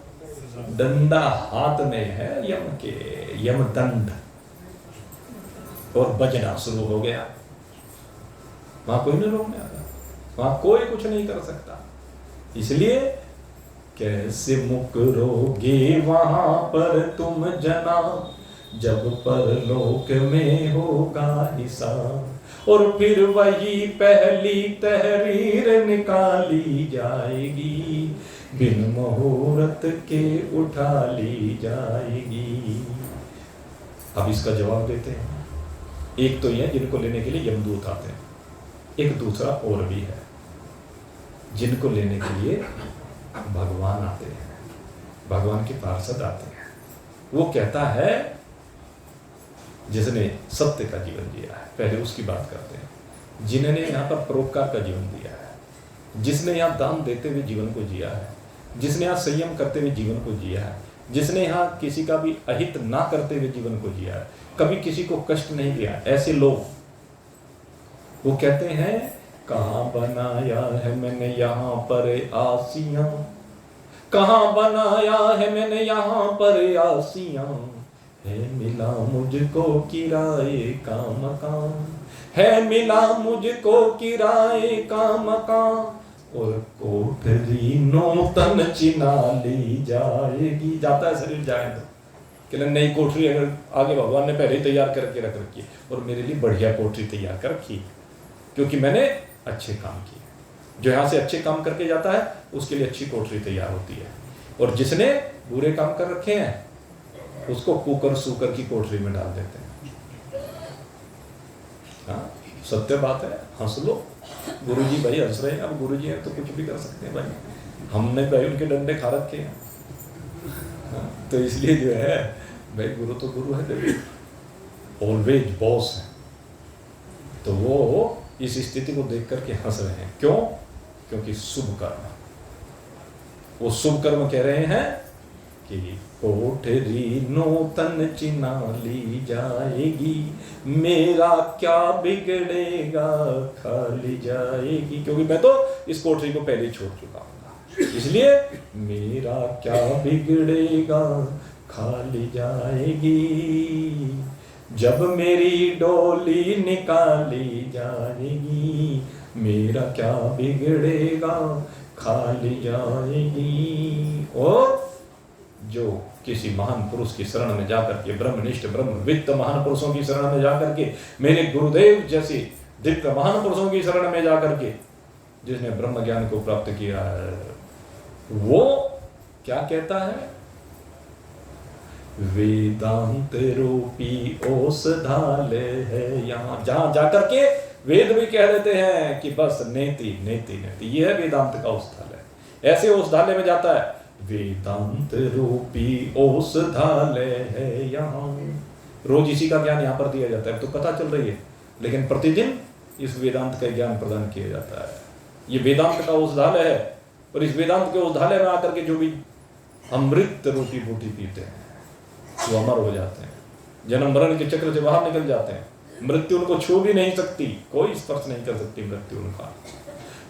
डंडा हाथ में है यम के, यमदंड, और बजना शुरू हो गया। वहां कोई नहीं रोकने वाला, वहां कोई कुछ नहीं कर सकता। इसलिए कैसे मुकरोगे वहां पर तुम जना, जब परलोक में होगा हिसाब। और फिर वही पहली तहरीर निकाली जाएगी, बिन मुहूर्त के उठा ली जाएगी। अब इसका जवाब देते हैं। एक तो यह जिनको लेने के लिए यमदूत आते हैं, एक दूसरा और भी है, जिनको लेने के लिए भगवान आते हैं, भगवान के पार्षद आते हैं। वो कहता है जिसने सत्य का जीवन जिया है, पहले उसकी बात करते हैं। जिन्होंने यहाँ पर परोपकार का जीवन दिया है, जिसने यहाँ दान देते हुए जीवन को जिया है, जिसने यहाँ संयम करते हुए जीवन को जिया है, जिसने यहाँ किसी का भी अहित ना करते हुए जीवन को जिया है, कभी किसी को कष्ट नहीं दिया, ऐसे लोग वो कहते हैं कहाँ बनाया है मैंने यहाँ पर आसियां, कहाँ बनाया है मैंने यहाँ पर आसियां, है मिला मुझको किराए का मकान, है मिला मुझको किराए का मकान, और कोठरी नूतन चिना ली जाएगी। जाता है शरीर जाए तो कि नई कोठरी अगर आगे भगवान ने पहले ही तैयार करके रख रखी है, और मेरे लिए बढ़िया कोठरी तैयार कर रखी, क्योंकि मैंने अच्छे काम किए। जो यहाँ से अच्छे काम करके जाता है उसके लिए अच्छी कोठरी तैयार होती है, और जिसने बुरे काम कर रखे हैं उसको कुकर सूकर की कोठरी में डाल देते हैं। हाँ, सत्य बात है, हंस लो। गुरुजी भाई हंस रहे हैं, अब गुरुजी हैं तो कुछ भी कर सकते हैं भाई, हमने भाई उनके डंडे खा रखे हैं। हाँ, तो इसलिए जो है भाई गुरु तो गुरु है, ऑलवेज बॉस है। तो वो इस स्थिति को देख करके हंस रहे हैं। क्यों? क्योंकि शुभ कर्म, वो शुभ कर्म कह रहे हैं कि कोठरी नूतन चिना ली जाएगी, मेरा क्या बिगड़ेगा खाली जाएगी, क्योंकि मैं तो इस कोठरी को पहले ही छोड़ चुका हूँ, इसलिए मेरा क्या बिगड़ेगा खाली जाएगी, जब मेरी डोली निकाली जाएगी, मेरा क्या बिगड़ेगा खाली जाएगी। और जो किसी महान पुरुष की शरण में जाकर के, ब्रह्मनिष्ठ ब्रह्मवित्त महान पुरुषों की शरण में जाकर के, मेरे गुरुदेव जैसे दिव्य महान पुरुषों की शरण में जाकर के जिसने ब्रह्म ज्ञान को प्राप्त किया है, वो क्या कहता है? वेदांत रूपी औषधालय है यहाँ, जहां जाकर के वेद भी कह देते हैं कि बस नेति नेति नेति, ये है वेदांत का औषधालय। ऐसे औषधालय में जाता है, वेदांत रूपी औषधालय है यहाँ। रोज इसी का ज्ञान यहाँ पर दिया जाता है, तो कथा चल रही है, लेकिन प्रतिदिन इस वेदांत का ज्ञान प्रदान किया जाता है। ये वेदांत का औषधालय है, और इस वेदांत के औषधालय में आकर के जो भी अमृत रोटी बूटी पीते हैं वो अमर हो जाते हैं, जन्म मरण के चक्र से बाहर निकल जाते हैं, मृत्यु उनको छू भी नहीं सकती, कोई स्पर्श नहीं कर सकती मृत्यु उनका।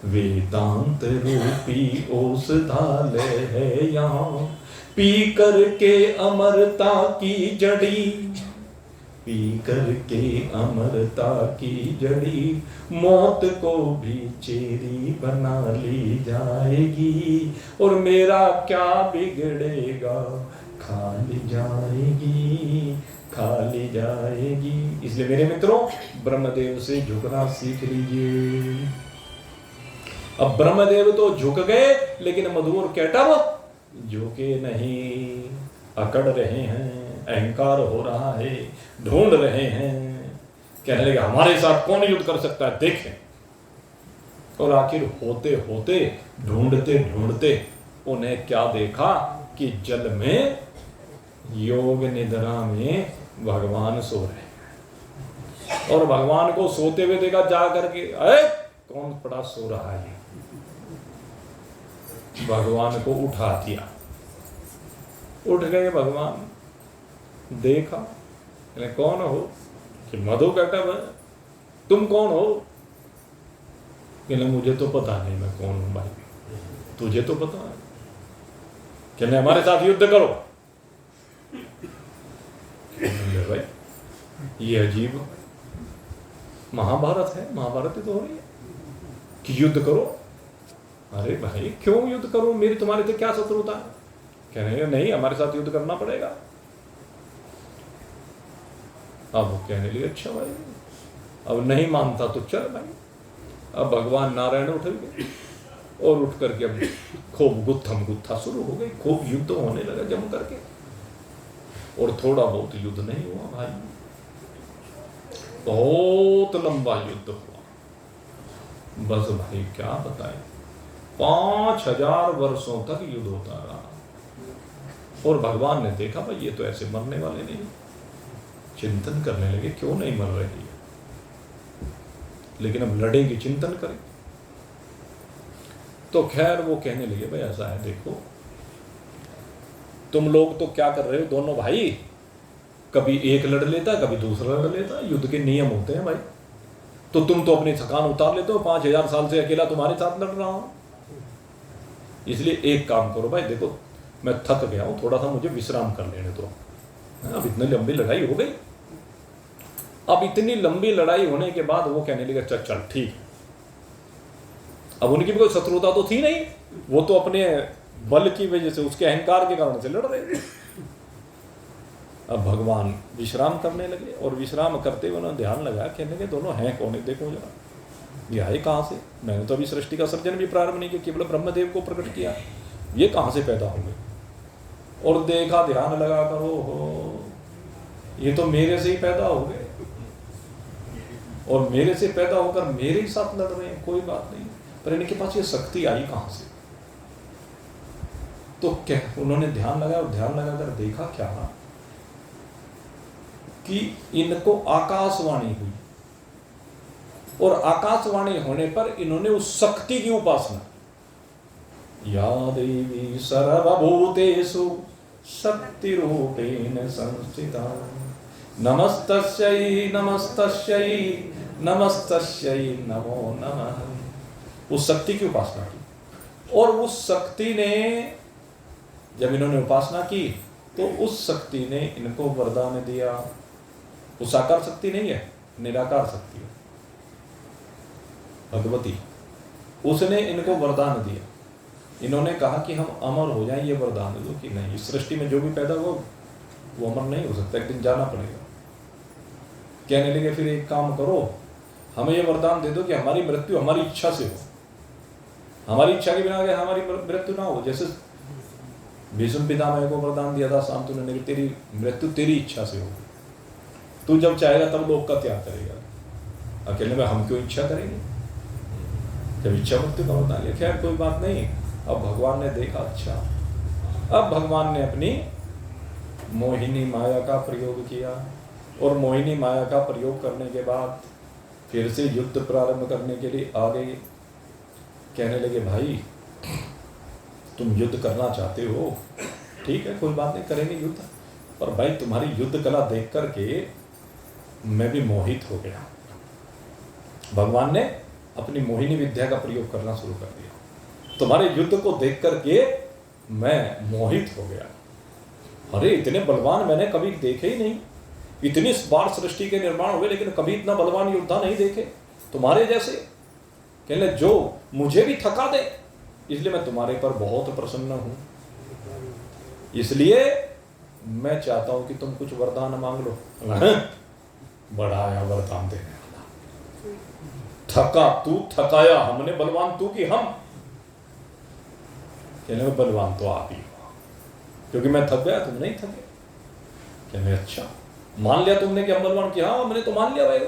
वेदांत रूपी औषधालय है यहाँ, पी करके अमरता की जड़ी, पी करके अमरता की जड़ी, मौत को भी चेरी बना ली जाएगी, और मेरा क्या बिगड़ेगा खा ली जाएगी, खा ली जाएगी। इसलिए मेरे मित्रों, ब्रह्मदेव से झुकना सीख लीजिए। अब ब्रह्मदेव तो झुक गए, लेकिन मधुर कैटब झुके नहीं, अकड़ रहे हैं, अहंकार हो रहा है, ढूंढ रहे हैं, कहने लगे हमारे साथ कौन युद्ध कर सकता है, देखें। और आखिर होते होते, ढूंढते ढूंढते उन्हें क्या देखा कि जल में, योग निद्रा में भगवान सो रहे हैं। और भगवान को सोते हुए देखा जा करके, अरे कौन पड़ा सो रहा है। भगवान को उठा दिया। उठ गए भगवान, देखा, कौन हो? कि मधु कैटब है। तुम कौन हो? कहने मुझे तो पता नहीं मैं कौन हूं भाई, तुझे तो पता है। कहने हमारे साथ युद्ध करो। भाई ये अजीब महाभारत है, महाभारत ही तो हो रही है कि युद्ध करो। अरे भाई क्यों युद्ध करो, मेरी तुम्हारे से क्या शत्रुता है? कहने नहीं, हमारे साथ युद्ध करना पड़ेगा। अब वो कहने लगे अच्छा भाई, अब नहीं मानता तो चल भाई। अब भगवान नारायण उठ गए और उठ करके अब खूब गुत्थम गुत्था शुरू हो गई, खूब युद्ध होने लगा जम करके। और थोड़ा बहुत युद्ध नहीं हुआ भाई, बहुत लंबा युद्ध हुआ। बस भाई क्या बताएं, 5000 वर्षों तक युद्ध होता रहा। और भगवान ने देखा भाई ये तो ऐसे मरने वाले नहीं। चिंतन करने लगे क्यों नहीं मर रही है, लेकिन अब लड़ेंगे, चिंतन करें। तो खैर वो कहने लगे भाई ऐसा है, देखो तुम लोग तो क्या कर रहे हो दोनों भाई, कभी एक लड़ लेता कभी दूसरा लड़ लेता, युद्ध के नियम होते हैं भाई। तो तुम तो अपनी थकान उतार लेते हो, 5000 साल से अकेला तुम्हारे साथ लड़ रहा हूं। इसलिए एक काम करो भाई, देखो मैं थक गया हूं, थोड़ा सा मुझे विश्राम कर लेने दो। अब इतनी लंबी लड़ाई हो गई। अब इतनी लंबी लड़ाई होने के बाद वो कहने लगे चल चल ठीक। अब उनकी भी कोई शत्रुता तो थी नहीं, वो तो अपने बल की वजह से, उसके अहंकार के कारण से लड़ रहे थे। अब भगवान विश्राम करने लगे और विश्राम करते हुए उन्होंने ध्यान लगाया, कहने लगे दोनों हैं कौन है, देखो जरा ये आए कहाँ से। मैंने तो अभी सृष्टि का सर्जन भी प्रारंभ नहीं किया, केवल ब्रह्मदेव को प्रकट किया, ये कहाँ से पैदा हो गए। और देखा, ध्यान लगा कर, हो ये तो मेरे से ही पैदा हो गए और मेरे से पैदा होकर मेरे ही साथ लड़ रहे हैं। कोई बात नहीं, पर इनके पास ये शक्ति आई कहाँ से। तो क्या उन्होंने ध्यान लगाया, और ध्यान लगाकर देखा क्या कि इनको आकाशवाणी हुई, और आकाशवाणी होने पर इन्होंने उस शक्ति की उपासना, या देवी सर्वभूतेषु शक्ति रूपेण संस्थिता नमस्तस्यै नमस्तस्यै नमस्तस्यै नमो नमः। उस शक्ति की उपासना की, और उस शक्ति ने, जब इन्होंने उपासना की तो उस शक्ति ने इनको वरदान दिया। वो साकार शक्ति नहीं है, निराकार शक्ति है, भगवती। उसने इनको वरदान दिया। इन्होंने कहा कि हम अमर हो जाएं, ये वरदान दो कि नहीं, इस सृष्टि में जो भी पैदा हुआ वो अमर नहीं हो सकता, एक दिन जाना पड़ेगा। कहने लगे फिर एक काम करो, हमें ये वरदान दे दो कि हमारी मृत्यु हमारी इच्छा से हो, हमारी इच्छा के बिना अगर हमारी मृत्यु ना हो। जैसे भीष्म पितामह को वरदान दिया था शांतनु ने, तेरी मृत्यु तेरी इच्छा से होगी, तू जब चाहेगा तब लोक का त्याग करेगा। अकेले में हम क्यों इच्छा करेंगे, जब इच्छा मृत्यु का वरदान लिया। खैर कोई बात नहीं। अब भगवान ने देखा, अच्छा, अब भगवान ने अपनी मोहिनी माया का प्रयोग किया, और मोहिनी माया का प्रयोग करने के बाद फिर से युद्ध प्रारंभ करने के लिए आ गए। कहने लगे भाई तुम युद्ध करना चाहते हो, ठीक है कोई बात नहीं, करेंगे युद्ध, पर भाई तुम्हारी युद्ध कला देख करके मैं भी मोहित हो गया। भगवान ने अपनी मोहिनी विद्या का प्रयोग करना शुरू कर दिया। तुम्हारे युद्ध को देख करके मैं मोहित हो गया। अरे इतने बलवान मैंने कभी देखे ही नहीं, इतनी बार सृष्टि के निर्माण हुए लेकिन कभी इतना बलवान योद्धा नहीं देखे तुम्हारे जैसे। कहने जो मुझे भी थका दे, इसलिए मैं तुम्हारे पर बहुत प्रसन्न हूं। इसलिए मैं चाहता हूं कि तुम कुछ वरदान मांग लो। बड़ा आया वरदान देने वाला, थका तू, थकाया हमने, बलवान तू कि हम। कहने में बलवान तो आप ही हो, क्योंकि मैं थक गया, तुम नहीं थके। कहने अच्छा, मान लिया तुमने कि हम बलवान? कि हाँ हमने तो मान लिया भाई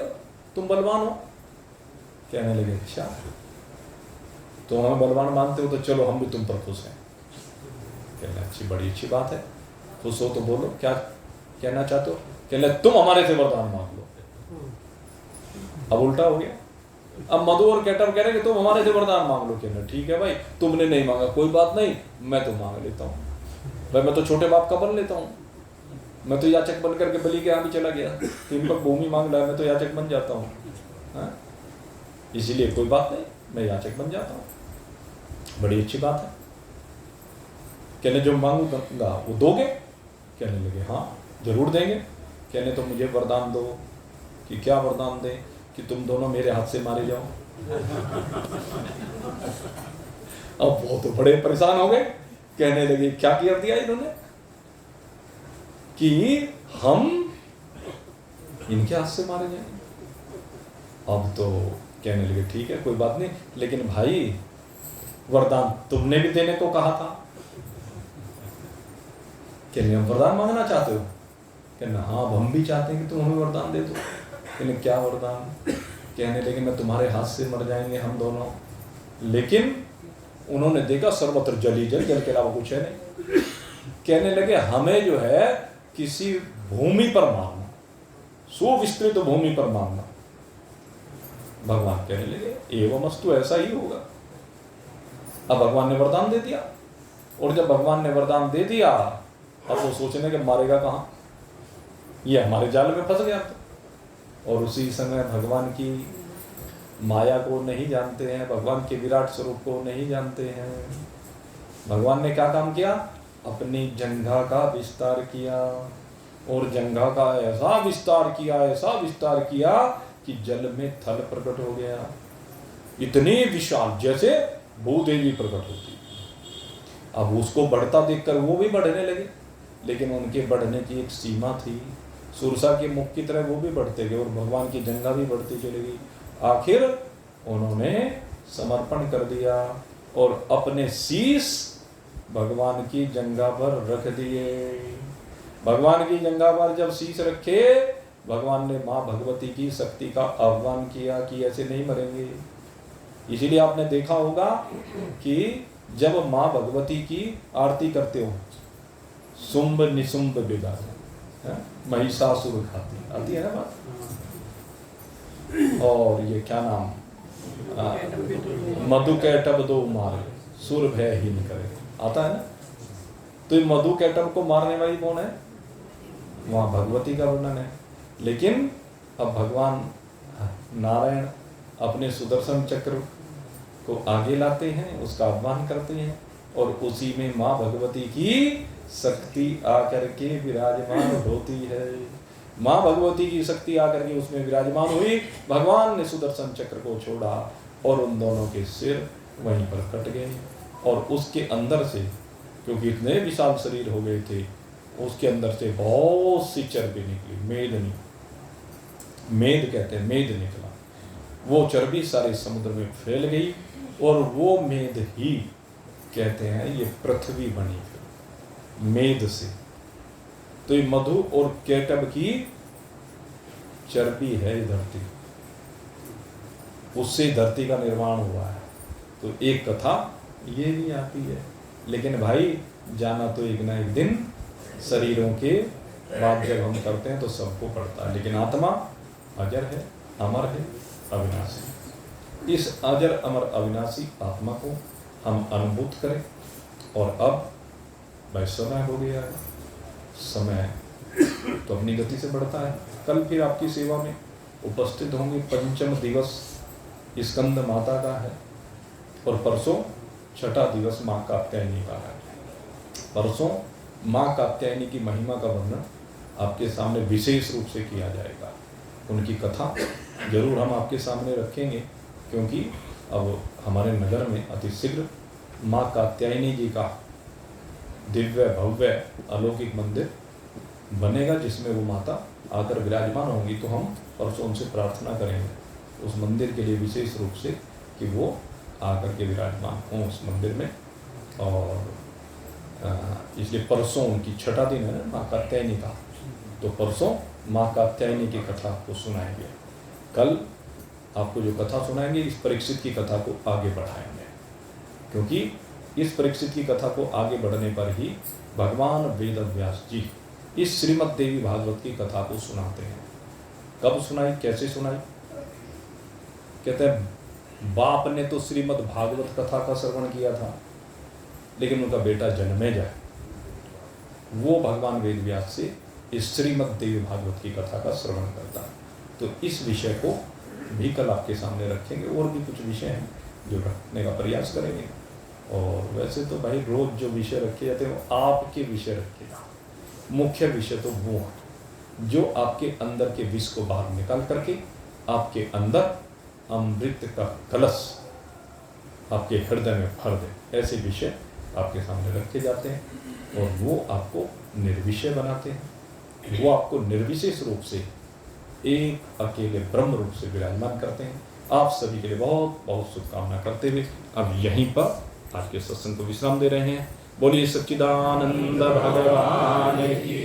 तुम बलवान हो। कहने लगे अच्छा, तो हमें बलवान मानते हो तो चलो हम भी तुम पर खुश हैं। कहने अच्छी, बड़ी अच्छी बात है, खुश हो तो बोलो क्या कहना चाहते हो। कहने तुम हमारे से वरदान मांग लो। अब उल्टा हो गया, अब मधु और कैटअप कह रहे हैं कि तुम हमारे से वरदान मांग लो। कहना ठीक है भाई, तुमने नहीं मांगा कोई बात नहीं, मैं तो मांग लेता हूँ भाई, मैं तो छोटे बाप का बन लेता हूँ, मैं तो याचक बन करके बलि के यहाँ भी चला गया, तीन पर भूमि मांग रहा है, मैं तो याचक बन जाता हूँ, इसीलिए कोई बात नहीं, मैं याचक बन जाता हूँ, बड़ी अच्छी बात है। कहने जो मांगूंगा वो दोगे? कहने लगे हाँ जरूर देंगे। कहने तो मुझे वरदान दो। कि क्या वरदान दें? कि तुम दोनों मेरे हाथ से मारे जाओ। अब वो तो बड़े परेशान हो गए, कहने लगे क्या किया दिया इन्होंने कि हम इनके हाथ से मारे जाएंगे। अब तो कहने लगे ठीक है कोई बात नहीं, लेकिन भाई वरदान तुमने भी देने को कहा था। कहने हम वरदान मांगना चाहते हो? कहना हाँ हम भी चाहते हैं कि तुम हमें वरदान दे दो। कहने क्या वरदान? कहने लगे मैं तुम्हारे हाथ से मर जाएंगे हम दोनों। लेकिन उन्होंने देखा सर्वत्र जल ही जल, जल के अलावा कुछ है नहीं। कहने लगे हमें जो है किसी भूमि पर मारना, सुविस्तृत भूमि पर मारना। भगवान कहने लगे एवं अस्तु, ऐसा ही होगा। अब भगवान ने वरदान दे दिया, और जब भगवान ने वरदान दे दिया अब वो सोचने के मारेगा कहाँ, ये हमारे जाल में फंस गया था। और उसी समय भगवान की माया को नहीं जानते हैं, भगवान के विराट स्वरूप को नहीं जानते हैं। भगवान ने क्या काम किया? अपनी जंघा का विस्तार किया, और जंघा का ऐसा विस्तार किया, ऐसा विस्तार किया कि जल में थल प्रकट हो गया, इतनी विशाल जैसे भूदेवी प्रकट होती। अब उसको बढ़ता देखकर वो भी बढ़ने लगे, लेकिन उनके बढ़ने की एक सीमा थी। सुरसा के मुख की तरह वो भी बढ़ते गए और भगवान की जंघा भी बढ़ती चली गई। आखिर उन्होंने समर्पण कर दिया और अपने शीश भगवान की जंघा पर रख दिए। भगवान की जंघा पर जब शीश रखे, भगवान ने माँ भगवती की शक्ति का आह्वान किया कि ऐसे नहीं मरेंगे। इसीलिए आपने देखा होगा कि जब माँ भगवती की आरती करते हो, शुंभ निशुंभ विदार महिषासुर खाती आती है ना बात। और ये क्या नाम, मधु कैटभ दो मारे सुर भय ही नहीं करे, आता है ना। तो ये मधु कैटभ को मारने वाली कौन है? वहाँ भगवती का वर्णन है। लेकिन अब भगवान नारायण अपने सुदर्शन चक्र को आगे लाते हैं, उसका आह्वान करते हैं, और उसी में माँ भगवती की शक्ति आकर के विराजमान होती है। माँ भगवती की शक्ति आकर के उसमें विराजमान हुई। भगवान ने सुदर्शन चक्र को छोड़ा और उन दोनों के सिर वहीं पर कट गए। और उसके अंदर से, क्योंकि इतने विशाल शरीर हो गए थे, उसके अंदर से बहुत सी चर्बी निकली, मेदनी, मेद कहते हैं, मेद निकला। वो चर्बी सारे समुद्र में फैल गई, और वो मेद ही कहते हैं ये पृथ्वी बनी फिर मेद से। तो ये मधु और कैटभ की चर्बी है धरती, उससे धरती का निर्माण हुआ है। तो एक कथा ये भी आती है। लेकिन भाई जाना तो एक ना एक दिन शरीरों के बाद जब हम करते हैं तो सबको पड़ता है, लेकिन आत्मा अजर है, अमर है, अविनाशी। इस अजर अमर अविनाशी आत्मा को हम अनुभूत करें। और अब भाई समय हो गया है, समय तो अपनी गति से बढ़ता है। कल फिर आपकी सेवा में उपस्थित होंगे। पंचम दिवस स्कंद माता का है, और परसों छठा दिवस माँ कात्यायनी का है। परसों माँ कात्यायनी की महिमा का वर्णन आपके सामने विशेष रूप से किया जाएगा। उनकी कथा जरूर हम आपके सामने रखेंगे, क्योंकि अब हमारे नगर में अति शीघ्र माँ कात्यायनी जी का दिव्य भव्य अलौकिक मंदिर बनेगा जिसमें वो माता आकर विराजमान होंगी, तो हम परसों उनसे प्रार्थना करेंगे उस मंदिर के लिए विशेष रूप से कि वो आकर के विराजमान हों उस मंदिर में। और इसलिए परसों उनकी छठा दिन है ना माँ कात्यायनी का, तो परसों माँ कात्यायनी की कथा आपको सुनाएंगे। कल आपको जो कथा सुनाएंगे इस परीक्षित की कथा को आगे बढ़ाएंगे, क्योंकि इस परीक्षित की कथा को आगे बढ़ने पर ही भगवान वेद व्यास जी इस श्रीमद् देवी भागवत की कथा को सुनाते हैं। कब सुनाई, कैसे सुनाई? कहते हैं बाप ने तो श्रीमद् भागवत कथा का श्रवण किया था, लेकिन उनका बेटा जन्मेजय वो भगवान वेद व्यास से इस श्रीमद् देवी भागवत की कथा का श्रवण करता है। तो इस विषय को भी कल आपके सामने रखेंगे, और भी कुछ विषय हैं जो रखने का प्रयास करेंगे। और वैसे तो भाई रोज जो विषय रखे जाते हैं वो आपके विषय रखेगा, मुख्य विषय तो वो है जो आपके अंदर के विष को बाहर निकाल करके आपके अंदर अमृत का कलश आपके हृदय में भर दे। ऐसे विषय आपके सामने रखे जाते हैं और वो आपको निर्विषय बनाते हैं, वो आपको निर्विशेष रूप से एक अकेले ब्रह्म रूप से विराजमान करते हैं। आप सभी के लिए बहुत बहुत शुभकामना करते हुए अब यहीं पर आज के सत्संग को विश्राम दे रहे हैं। बोलिए सच्चिदानंद भगवान की।